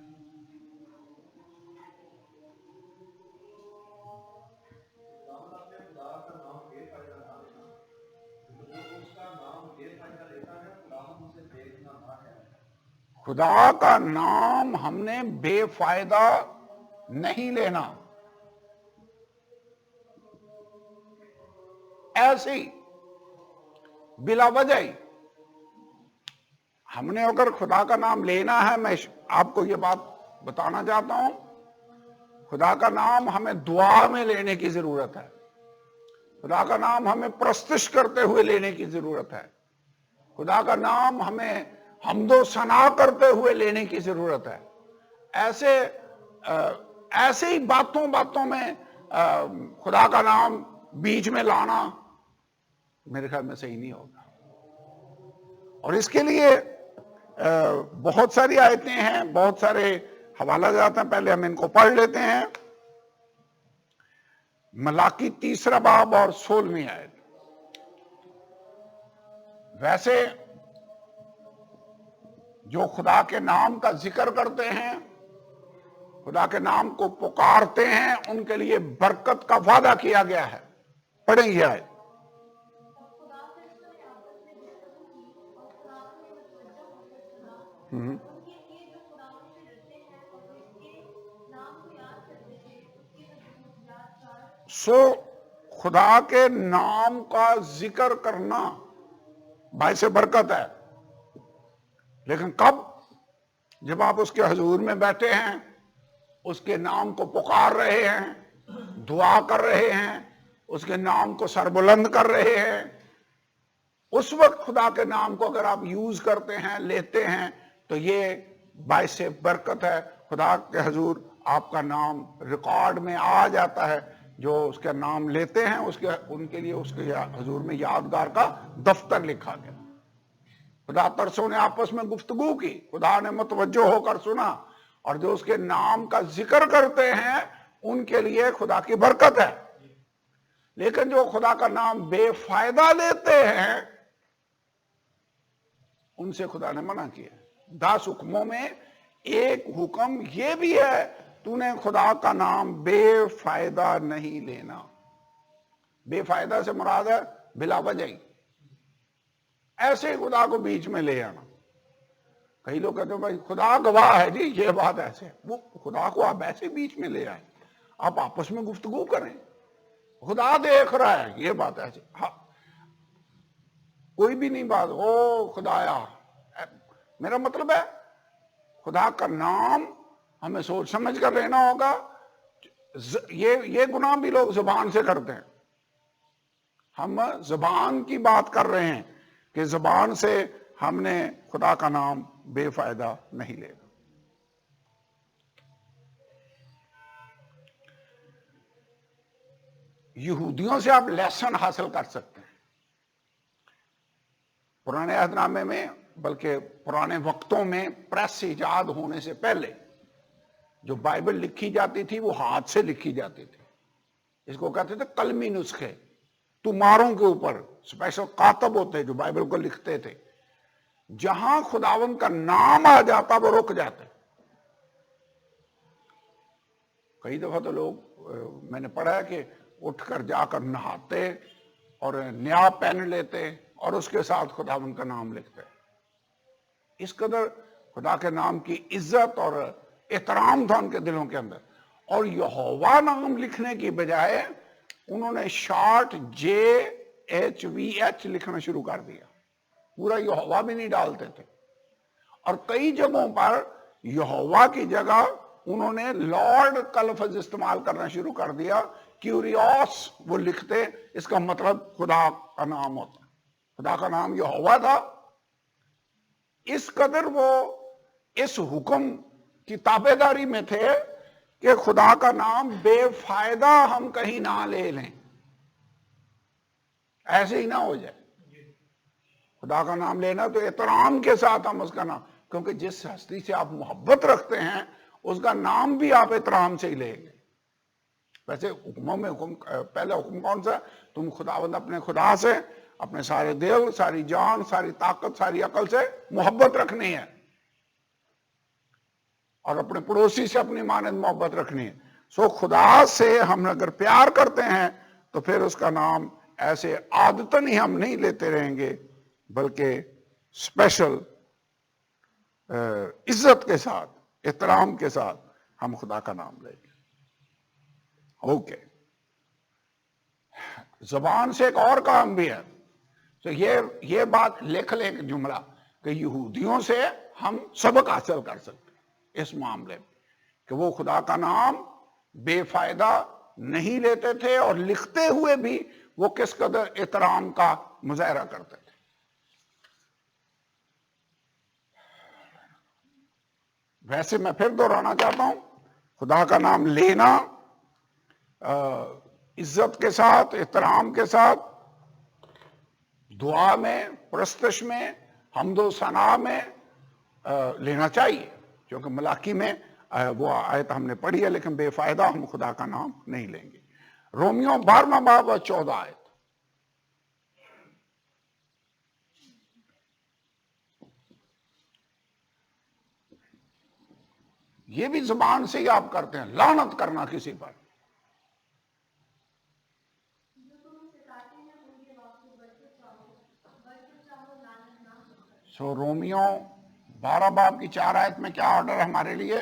خدا کا نام ہم نے بے فائدہ نہیں لینا. ایسے ہی بلا وجہ ہی ہم نے اگر خدا کا نام لینا ہے، میں آپ کو یہ بات بتانا چاہتا ہوں، خدا کا نام ہمیں دعا میں لینے کی ضرورت ہے. خدا کا نام ہمیں پرستش کرتے ہوئے لینے کی ضرورت ہے. خدا کا نام ہمیں حمد و ثنا کرتے ہوئے لینے کی ضرورت ہے. ایسے ہی باتوں میں خدا کا نام بیچ میں لانا میرے خیال میں صحیح نہیں ہوگا. اور اس کے لیے بہت ساری آیتیں ہیں، بہت سارے حوالہ جات ہیں. پہلے ہم ان کو پڑھ لیتے ہیں. ملاکی 3 باب اور 16ویں آیت. ویسے جو خدا کے نام کا ذکر کرتے ہیں، خدا کے نام کو پکارتے ہیں، ان کے لیے برکت کا وعدہ کیا گیا ہے. پڑھیں گے آیت. خدا سے اس نے آپس میں گفتگو کی اور خدا نے متوجہ ہو کر سنا ان کے لیے جو خدا سے ڈرتے ہیں اور جس کے نام کو یاد کرتے ہیں اس کی حضور یادگار. سو خدا کے نام کا ذکر کرنا باعث برکت ہے، لیکن کب؟ جب آپ اس کے حضور میں بیٹھے ہیں، اس کے نام کو پکار رہے ہیں، دعا کر رہے ہیں، اس کے نام کو سربلند کر رہے ہیں، اس وقت خدا کے نام کو اگر آپ یوز کرتے ہیں، لیتے ہیں، تو یہ باعث برکت ہے. خدا کے حضور آپ کا نام ریکارڈ میں آ جاتا ہے. جو اس کا نام لیتے ہیں ان کے لیے اس کے حضور میں یادگار کا دفتر لکھا گیا. خدا ترسوں نے آپس میں گفتگو کی، خدا نے متوجہ ہو کر سنا، اور جو اس کے نام کا ذکر کرتے ہیں ان کے لیے خدا کی برکت ہے. لیکن جو خدا کا نام بے فائدہ لیتے ہیں ان سے خدا نے منع کیا. 10 حکموں میں ایک حکم یہ بھی ہے، تو نے خدا کا نام بے فائدہ نہیں لینا. بے فائدہ سے مراد ہے بلا وجہ ہی. ایسے ہی خدا کو بیچ میں لے آنا. کئی لوگ کہتے ہیں بھائی خدا گواہ ہے جی یہ بات ایسے ہے. وہ خدا کو آپ ایسے بیچ میں لے آئیں, آپ آپس میں گفتگو کریں, خدا دیکھ رہا ہے یہ بات ایسے. ہاں کوئی بھی نہیں بات او خدایا, میرا مطلب ہے خدا کا نام ہمیں سوچ سمجھ کر لینا ہوگا. یہ گناہ بھی لوگ زبان سے کرتے ہیں. ہم زبان کی بات کر رہے ہیں کہ زبان سے ہم نے خدا کا نام بے فائدہ نہیں لے گا. یہودیوں سے آپ لیسن حاصل کر سکتے ہیں. پرانے عہد نامے میں, بلکہ پرانے وقتوں میں پریس ایجاد ہونے سے پہلے جو بائبل لکھی جاتی تھی وہ ہاتھ سے لکھی جاتی تھی. اس کو کہتے تھے قلمی نسخے. تمہاروں کے اوپر اسپیشل کاتب ہوتے جو بائبل کو لکھتے تھے, جہاں خداوند کا نام آ جاتا وہ رک جاتے. کئی دفعہ تو لوگ میں نے پڑھا ہے کہ اٹھ کر جا کر نہاتے اور نیا پین لیتے اور اس کے ساتھ خداوند کا نام لکھتے. اس قدر خدا کے نام کی عزت اور احترام تھا ان کے دلوں کے اندر. اور یہوہ نام لکھنے کی بجائے انہوں نے شارٹ JHVH لکھنا شروع کر دیا. پورا یہوہ بھی نہیں ڈالتے تھے. اور کئی جگہوں پر یہوہ کی جگہ انہوں نے لارڈ کا لفظ استعمال کرنا شروع کر دیا. کیوریوس وہ لکھتے, اس کا مطلب خدا کا نام ہوتا. خدا کا نام یہوہ تھا. اس قدر وہ اس حکم کی تابع داری میں تھے کہ خدا کا نام بے فائدہ ہم کہیں نہ لے لیں, ایسے ہی نہ ہو جائے. خدا کا نام لینا تو احترام کے ساتھ ہم اس کا نام, کیونکہ جس ہستی سے آپ محبت رکھتے ہیں اس کا نام بھی آپ احترام سے ہی لیں گے. ویسے حکموں میں پہلا حکم کون سا؟ تم خداوند اپنے خدا سے اپنے سارے دل, ساری جان, ساری طاقت, ساری عقل سے محبت رکھنی ہے, اور اپنے پڑوسی سے اپنی مانند محبت رکھنی ہے. سو خدا سے ہم اگر پیار کرتے ہیں تو پھر اس کا نام ایسے عادتاً ہی ہم نہیں لیتے رہیں گے, بلکہ اسپیشل عزت کے ساتھ, احترام کے ساتھ ہم خدا کا نام لیں گے. اوکے, زبان سے ایک اور کام بھی ہے. تو یہ بات لکھ لیں ایک جملہ کہ یہودیوں سے ہم سبق حاصل کر سکتے ہیں اس معاملے میں کہ وہ خدا کا نام بے فائدہ نہیں لیتے تھے, اور لکھتے ہوئے بھی وہ کس قدر احترام کا مظاہرہ کرتے تھے. ویسے میں پھر دہرانا چاہتا ہوں, خدا کا نام لینا عزت کے ساتھ, احترام کے ساتھ, دعا میں, پرستش میں, حمد و ثنا میں لینا چاہیے, کیونکہ ملاکی میں وہ آیت ہم نے پڑھی ہے, لیکن بے فائدہ ہم خدا کا نام نہیں لیں گے. رومیو 12 باب 14 آیت. یہ بھی زبان سے ہی آپ کرتے ہیں, لعنت کرنا کسی پر. سو رومیو 12 باب کی 4 آیت میں کیا آرڈر ہے ہمارے لیے؟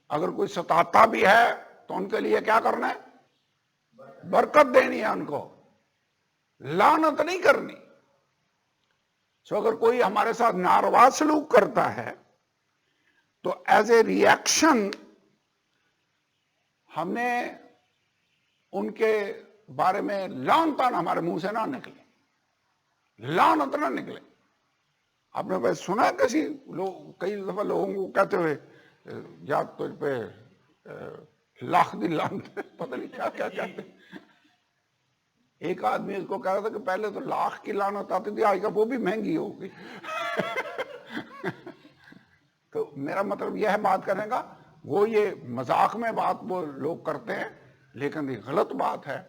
اگر کوئی ستاتا بھی ہے تو ان کے لیے کیا کرنا ہے؟ برکت دینی ہے ان کو, لعنت نہیں کرنی. سو اگر کوئی ہمارے ساتھ ناروا سلوک کرتا ہے تو ایز اے ری ایکشن ہم نے ان کے بارے میں لعنتاً ہمارے منہ سے نہ نکلے, لعنت نہ نکلے. آپ نے بھائی سنا کسی لوگ کئی دفعہ لوگوں کو کہتے ہوئے یا تجھ پہ لاکھ دی لعنت, پتہ نہیں کیا کیا کہتے. ایک آدمی اس کو کہہ رہا تھا کہ پہلے تو لاکھ کی لعنت آتی تھی, آج کا وہ بھی مہنگی ہوگی. تو میرا مطلب یہ ہے بات کرنے کا, وہ یہ مذاق میں بات وہ لوگ کرتے ہیں, لیکن یہ غلط بات ہے.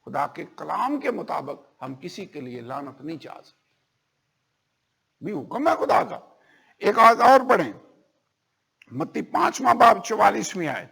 خدا کے کلام کے مطابق ہم کسی کے لیے لعنت نہیں چاہ سکتے, بھی حکم ہے خدا کا. ایک آیت اور پڑھیں, متی 5 باب 44 آیت.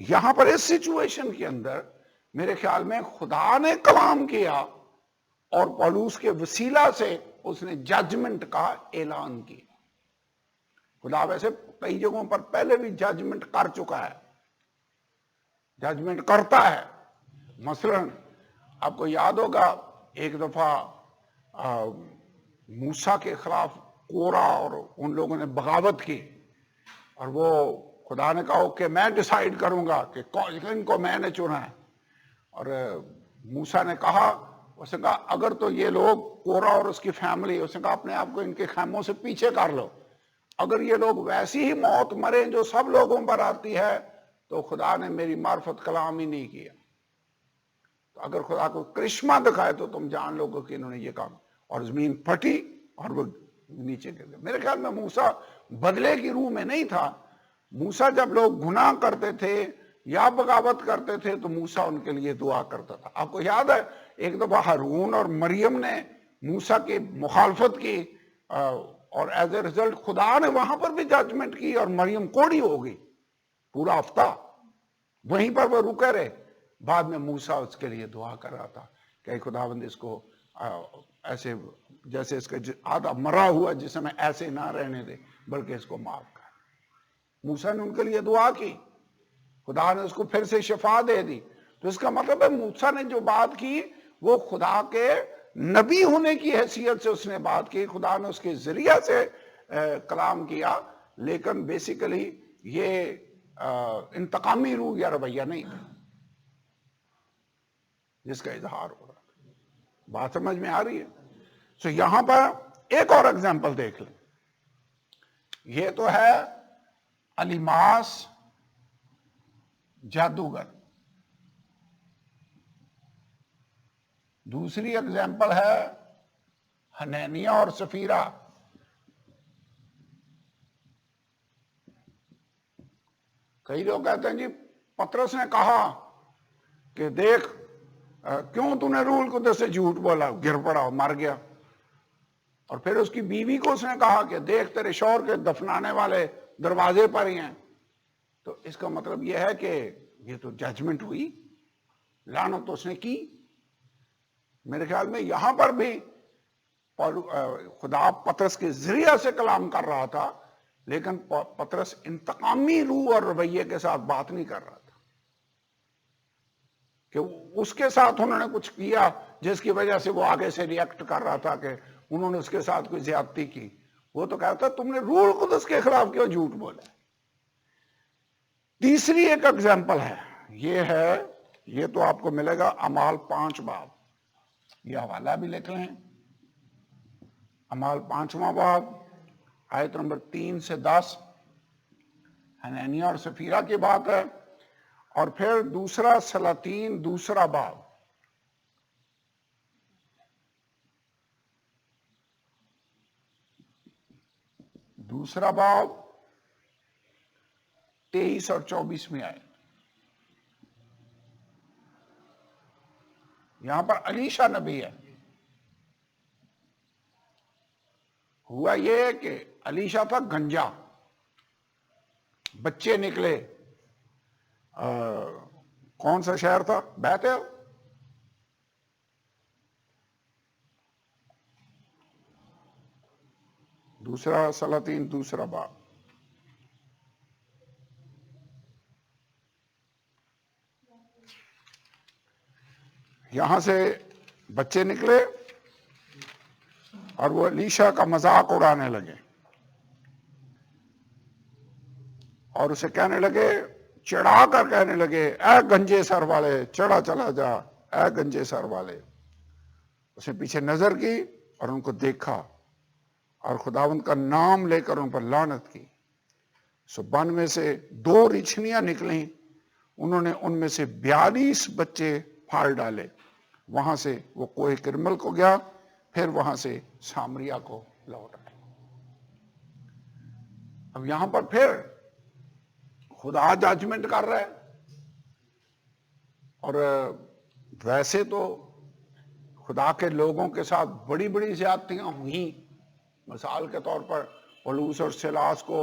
یہاں پر اس سچویشن کے اندر میرے خیال میں خدا نے کلام کیا اور پولوس کے وسیلہ سے اس نے ججمنٹ کا اعلان کیا. خدا ویسے کئی جگہوں پر پہلے بھی ججمنٹ کر چکا ہے، ججمنٹ کرتا ہے. مثلا آپ کو یاد ہوگا ایک دفعہ موسیٰ کے خلاف کورا اور ان لوگوں نے بغاوت کی، اور وہ خدا نے کہا کہ میں ڈیسائیڈ کروں گا کہ ان کو میں نے چنا ہے. اور موسیٰ نے کہا، اس نے کہا اگر تو یہ لوگ کورا اور اس کی فیملی، اس نے کہا اپنے آپ کو ان کے خیموں سے پیچھے کر لو، اگر یہ لوگ ویسی ہی موت مریں جو سب لوگوں پر آتی ہے تو خدا نے میری معرفت کلام ہی نہیں کیا. تو اگر خدا کو کرشمہ دکھائے تو تم جان لو کہ انہوں نے یہ کام، اور زمین پھٹی اور وہ نیچے گر گئے. میرے خیال میں موسیٰ بدلے کی روح میں نہیں تھا. موسیٰ جب لوگ گناہ کرتے تھے یا بغاوت کرتے تھے تو موسیٰ ان کے لیے دعا کرتا تھا. آپ کو یاد ہے ایک دفعہ ہارون اور مریم نے موسیٰ کی مخالفت کی، اور ایز اے رزلٹ خدا نے وہاں پر بھی ججمنٹ کی اور مریم کوڑی ہو گئی پورا ہفتہ. وہیں پر وہ رکے رہے. بعد میں موسیٰ اس کے لیے دعا کر رہا تھا کہ خداوند اس کو ایسے جیسے اس کا آدھا مرا ہوا جسم میں ایسے نہ رہنے دے بلکہ اس کو معاف کر. موسیٰ نے ان کے لیے دعا کی، خدا نے اس کو پھر سے شفا دے دی. تو اس کا مطلب ہے موسیٰ نے جو بات کی وہ خدا کے نبی ہونے کی حیثیت سے اس نے بات کی، خدا نے اس کے ذریعہ سے کلام کیا، لیکن بیسیکلی یہ انتقامی روح یا رویہ نہیں تھا جس کا اظہار ہو رہا. بات سمجھ میں آ رہی ہے؟ سو یہاں پر ایک اور ایگزامپل دیکھ لیں. یہ تو ہے الیماس جادوگر. دوسری ایگزامپل ہے حنانیہ اور سفیرہ. کئی لوگ کہتے ہیں جی پطرس نے کہا کہ دیکھ کیوں تو نے روح القدس سے جھوٹ بولا، گر پڑا مر گیا. اور پھر اس کی بیوی کو اس نے کہا کہ دیکھ تیرے شوہر کے دفنانے والے دروازے پر ہی ہیں. تو اس کا مطلب یہ ہے کہ یہ تو ججمنٹ ہوئی، لعنت تو اس نے کی. میرے خیال میں یہاں پر بھی خدا پطرس کے ذریعہ سے کلام کر رہا تھا، لیکن پطرس انتقامی روح اور رویے کے ساتھ بات نہیں کر رہا تھا کہ اس کے ساتھ انہوں نے کچھ کیا جس کی وجہ سے وہ آگے سے ریئیکٹ کر رہا تھا کہ انہوں نے اس کے ساتھ کوئی زیادتی کی. وہ تو کہتا تم نے روح القدس کے خلاف کیوں جھوٹ بولا. تیسری ایک ایگزامپل ہے، یہ تو آپ کو ملے گا اعمال 5 باب. یہ حوالہ بھی لکھ لیں. اعمال 5واں باب آیت نمبر 3 سے 10 حنانیہ اور سفیرہ کی بات ہے. اور پھر دوسرا سلاطین دوسرا باب دوسرا باب 23 اور 24 میں آئے. یہاں پر الیشا نبی ہے. ہوا یہ کہ الیشا تھا گنجا، بچے نکلے. کون سا شہر تھا؟ بیتل. دوسرا سلاطین دوسرا باب. یہاں سے بچے نکلے اور وہ الیشا کا مذاق اڑانے لگے اور اسے کہنے لگے، چڑھا کر کہنے لگے، اے گنجے سر والے چڑھا چلا جا، اے گنجے سر والے. اس نے پیچھے نظر کی اور ان کو دیکھا اور خداوند کا نام لے کر ان پر لعنت کی. سو بن میں سے 2 ریچھنیاں نکلیں، انہوں نے ان میں سے 42 بچے پھاڑ ڈالے. وہاں سے وہ کوہ کرمل کو گیا، پھر وہاں سے سامریا کو لوٹ آئے. اب یہاں پر پھر خدا ججمنٹ کر رہا ہے. اور ویسے تو خدا کے لوگوں کے ساتھ بڑی بڑی زیادتیاں ہوئیں. مثال کے طور پر پولوس اور سیلاس کو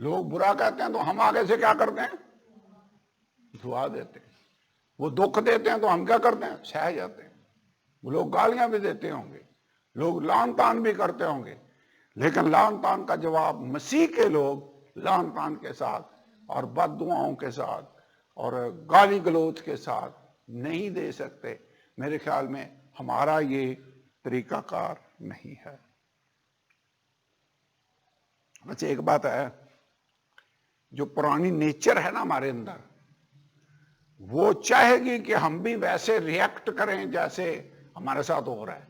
لوگ برا کہتے ہیں تو ہم آگے سے کیا کرتے ہیں؟ دعا دیتے ہیں. وہ دکھ دیتے ہیں تو ہم کیا کرتے ہیں؟ سہ جاتے ہیں. وہ لوگ گالیاں بھی دیتے ہوں گے, لوگ لعن طعن بھی کرتے ہوں گے, لیکن لعن طعن کا جواب مسیح کے لوگ لعن طعن کے ساتھ اور بد دعاؤں کے ساتھ اور گالی گلوچ کے ساتھ نہیں دے سکتے. میرے خیال میں ہمارا یہ طریقہ کار نہیں ہے. اچھا ایک بات ہے, جو پرانی نیچر ہے نا ہمارے اندر, وہ چاہے گی کہ ہم بھی ویسے ریئیکٹ کریں جیسے ہمارے ساتھ ہو رہا ہے.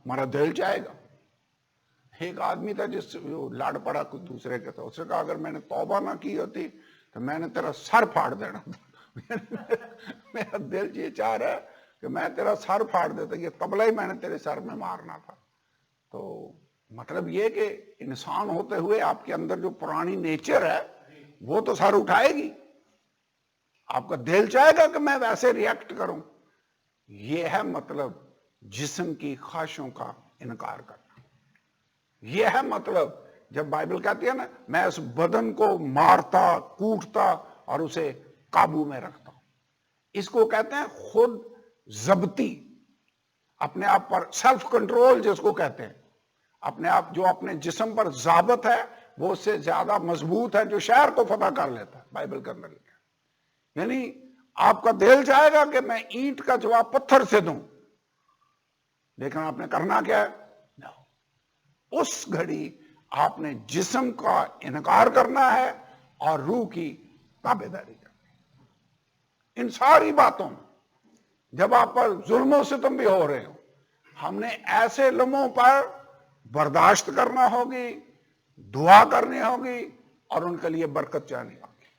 ہمارا دل چاہے گا. ایک آدمی تھا جس لڑ پڑا کوئی دوسرے کے تھا, اس نے کہا اگر میں نے توبہ نہ کی ہوتی تو میں نے تیرا سر پھاڑ دینا تھا. میرا دل یہ چاہ رہا ہے کہ میں تیرا سر پھاڑ دیتا, یہ تبلا ہی میں نے تیرے سر میں مارنا تھا. تو مطلب یہ کہ انسان ہوتے ہوئے آپ کے اندر جو پرانی نیچر ہے وہ تو سر اٹھائے گی. آپ کا دل چاہے گا کہ میں ویسے ریئیکٹ کروں. یہ ہے مطلب جسم کی خواہشوں کا انکار کرنا. یہ ہے مطلب جب بائبل کہتی ہے نا میں اس بدن کو مارتا کوٹتا اور اسے قابو میں رکھتا ہوں. اس کو کہتے ہیں خود ضبطی, اپنے آپ پر سیلف کنٹرول جس کو کہتے ہیں. اپنے آپ جو اپنے جسم پر ضابط ہے وہ اس سے زیادہ مضبوط ہے جو شہر کو فتح کر لیتا ہے. بائبل کے اندر لکھا ہے. یعنی آپ کا دل چاہے گا کہ میں اینٹ کا جواب پتھر سے دوں, لیکن آپ نے کرنا کیا ہے؟ اس گھڑی آپ نے جسم کا انکار کرنا ہے اور روح کی تابعداری کرنی ہے. ان ساری باتوں میں جب آپ پر ظلم و ستم بھی ہو رہے ہو, ہم نے ایسے لمحوں پر برداشت کرنا ہوگی, دعا کرنی ہوگی اور ان کے لیے برکت چاہنی ہوگی.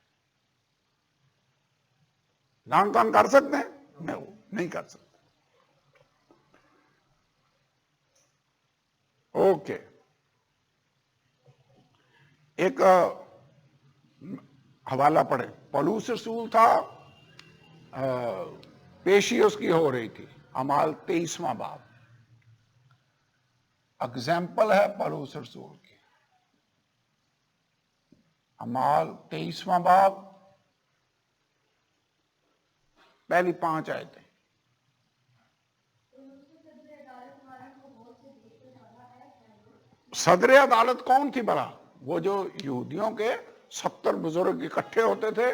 لعن طعن کر سکتے ہیں؟ نہیں کر سکتے. اوکے, ایک حوالہ پڑھیں. پولس رسول تھا, پیشی اس کی ہو رہی تھی, اعمال 23واں باب. اگزامپل ہے پولس رسول کی. اعمال 23واں باب پہلی 5 آیتیں. صدر عدالت کون تھی بھلا؟ وہ جو یہودیوں کے 70 بزرگ اکٹھے ہوتے تھے,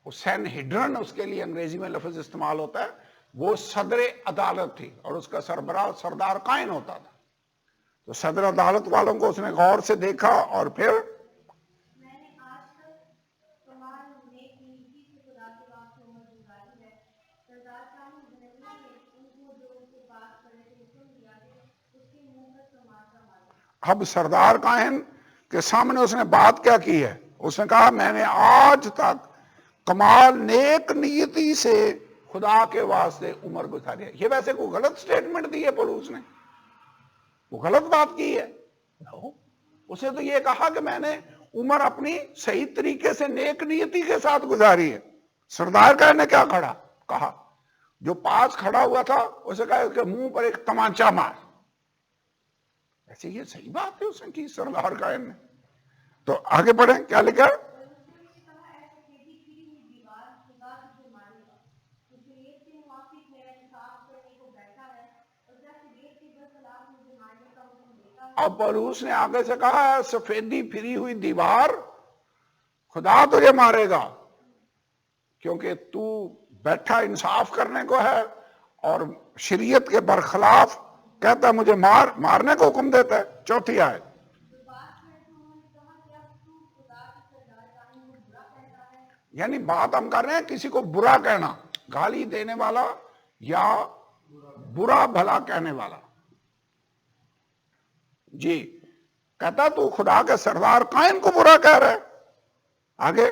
وہ سینہڈرن اس کے لیے انگریزی میں لفظ استعمال ہوتا ہے, وہ صدر عدالت تھی اور اس کا سربراہ سردار قائن ہوتا تھا. تو صدر عدالت والوں کو اس نے غور سے دیکھا اور پھر میں نے آج تک کمال نیک نیتی سے خدا کے واسطے عمر گزاری ہے. سردار صاحب بنیادی نے ان کو جو ان سے بات کرنے کے حکم دیا ہے اس کے منہ پر تماشا مارا. اب سردار قائن کے سامنے اس نے بات کیا کی ہے؟ اس نے کہا میں نے آج تک کمال نیک نیتی سے خدا کے واسطے عمر گزاری ہے. یہ ویسے کوئی غلط سٹیٹمنٹ دی ہے پولس نے؟ وہ غلط بات کی ہے؟ اسے تو یہ کہا کہ میں نے عمر اپنی صحیح طریقے سے نیک نیتی کے ساتھ گزاری ہے. سردار قائن نے کیا کہا؟ جو پاس کھڑا ہوا تھا اسے کہا کہ منہ پر ایک تمانچہ مار. ایسے یہ صحیح بات ہے اس نے کی سردار قائن نے. تو آگے پڑھیں کیا لکھا ہے. اب پولس نے آگے سے کہا سفیدی پھری ہوئی دیوار خدا تجھے مارے گا کیونکہ تو بیٹھا انصاف کرنے کو ہے اور شریعت کے برخلاف کہتا ہے مجھے مارنے کو حکم دیتا ہے. 4 آیت. یعنی بات ہم کر رہے ہیں کسی کو برا کہنا, گالی دینے والا یا برا بھلا کہنے والا. جی کہتا تو خدا کے سردار قائن کو برا کہہ رہا ہے. آگے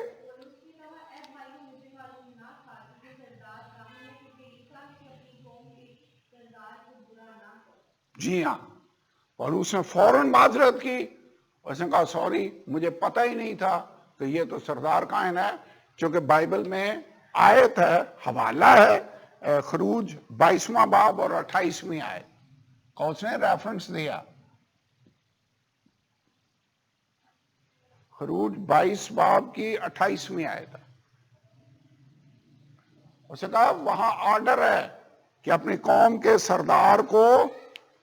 جی ہاں, پولس نے فوراً معذرت کی. اس نے کہا سوری مجھے پتہ ہی نہیں تھا کہ یہ تو سردار قائن ہے, چونکہ بائبل میں آیت ہے, حوالہ ہے خروج 22واں باب اور 28ویں آیت کا اس نے ریفرنس دیا. خروج 22 باب کی 28ویں آیت ہے. اسے کہا وہاں آرڈر ہے کہ اپنی قوم کے سردار کو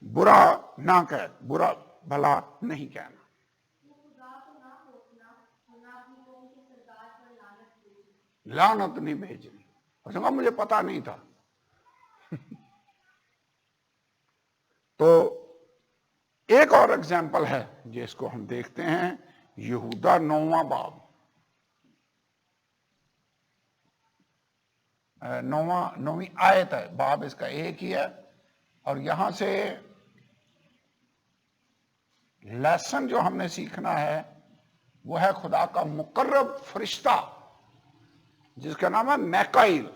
برا نہ کہے، برا بھلا نہیں کہنا. لعنت نہیں بھیجنی. اسے کہا مجھے پتا نہیں تھا. تو ایک اور ایگزامپل ہے جس کو ہم دیکھتے ہیں، یہودا 9واں باب، 9ویں آیت ہے. باب اس کا ایک ہی ہے، اور یہاں سے لیسن جو ہم نے سیکھنا ہے وہ ہے خدا کا مقرب فرشتہ جس کا نام ہے میکائیل.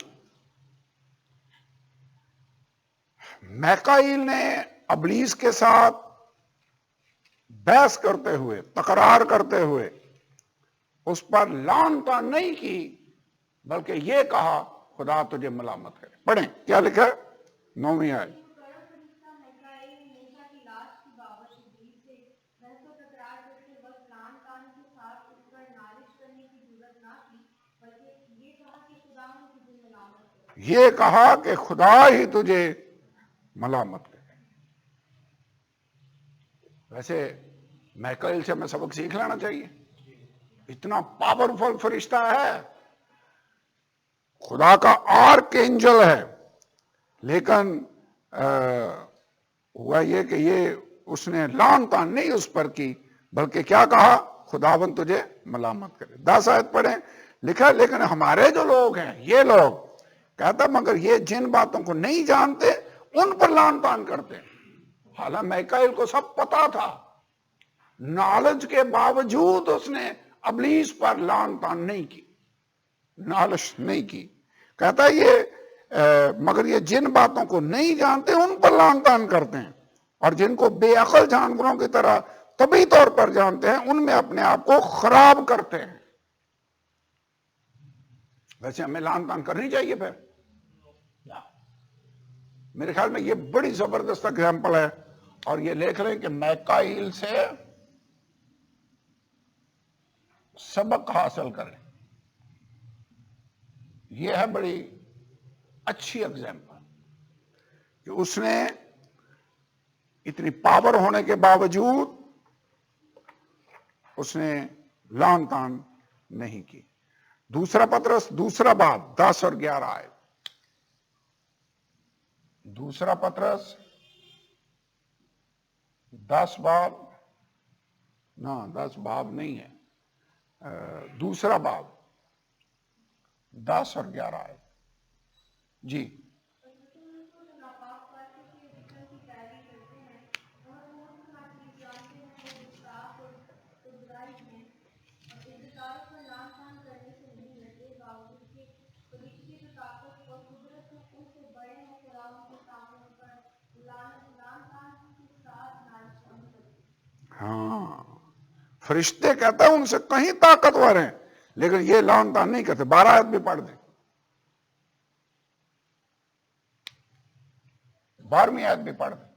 میکائیل نے ابلیس کے ساتھ بحث کرتے ہوئے، تکرار کرتے ہوئے اس پر لعن طعن نہیں کی، بلکہ یہ کہا خدا تجھے ملامت کرے. پڑھیں کیا لکھا ہے 9ویں آیت. یہ کہا کہ خدا ہی تجھے ملامت کرے. ویسے میکائیل سے ہمیں سبق سیکھ لینا چاہیے. اتنا پاورفل فرشتہ ہے، خدا کا آرک اینجل ہے، لیکن ہوا یہ کہ اس نے لعن طعن نہیں اس پر کی، بلکہ کیا کہا خداوند تجھے ملامت کرے. 10 آیت پڑھیں. لکھا لیکن ہمارے جو لوگ ہیں، یہ لوگ کہتا مگر یہ جن باتوں کو نہیں جانتے ان پر لعن طعن کرتے ہیں. حالانکہ میکائیل کو سب پتا تھا، نالج کے باوجود اس نے ابلیس پر لعن طعن نہیں کی، نالش نہیں کی. کہتا یہ مگر یہ جن باتوں کو نہیں جانتے ان پر لعن طعن کرتے ہیں، اور جن کو بے عقل جانوروں کی طرح طبعی طور پر جانتے ہیں ان میں اپنے آپ کو خراب کرتے ہیں. ویسے ہمیں لعن طعن کرنی چاہیے پھر. میرے خیال میں یہ بڑی زبردست اگزامپل ہے، اور یہ لکھ رہے ہیں کہ میکائیل سے سبق حاصل کریں. یہ ہے بڑی اچھی اگزامپل کہ اس نے اتنی پاور ہونے کے باوجود اس نے لعن طعن نہیں کی. دوسرا پطرس 2 باب 10 اور 11 آئے. دوسرا پطرس 10 باب، نہ 10 باب نہیں ہے، دوسرا باب 10 اور 11 آئے. جی ہاں، فرشتے کہتا ہے ان سے کہیں طاقتور ہیں، لیکن یہ لعن طعن نہیں کرتے. 12 آیت بھی پڑھ دیں، 12ویں آیت بھی پڑھ دیں.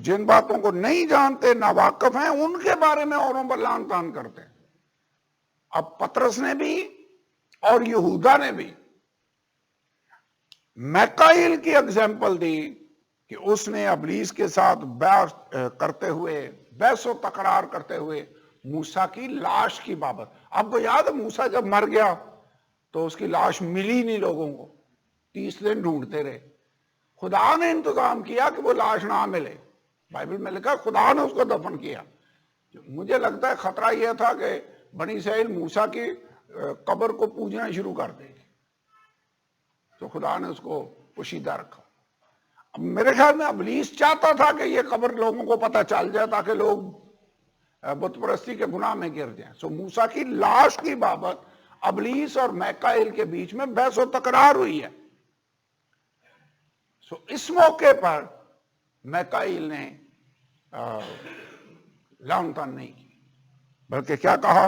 جن باتوں کو نہیں جانتے، ناواقف ہیں، ان کے بارے میں اوروں پر لعن طعن کرتے ہیں. اب پطرس نے بھی اور یہودا نے بھی میکائیل کی اگزامپل دی کہ اس نے ابلیس کے ساتھ بحث و تکرار کرتے ہوئے موسیٰ کی لاش کی بابت. آپ کو یاد ہے موسیٰ جب مر گیا تو اس کی لاش ملی نہیں لوگوں کو، 30 دن ڈھونڈتے رہے. خدا نے انتظام کیا کہ وہ لاش نہ ملے. بائبل میں لکھا خدا نے اس کو دفن کیا. مجھے لگتا ہے خطرہ یہ تھا کہ بنی اسرائیل موسیٰ کی قبر کو پوجنا شروع کر دے گی، تو خدا نے اس کو پوشیدہ رکھا. اب میرے خیال میں ابلیس چاہتا تھا کہ یہ قبر لوگوں کو پتہ چل جائے تاکہ لوگ بت پرستی کے گناہ میں گر جائیں. سو موسیٰ کی لاش کی بابت ابلیس اور میکائیل کے بیچ میں بحث و تکرار ہوئی ہے. سو اس موقع پر میکائیل نے لعن طعن نہیں کی، بلکہ کیا کہا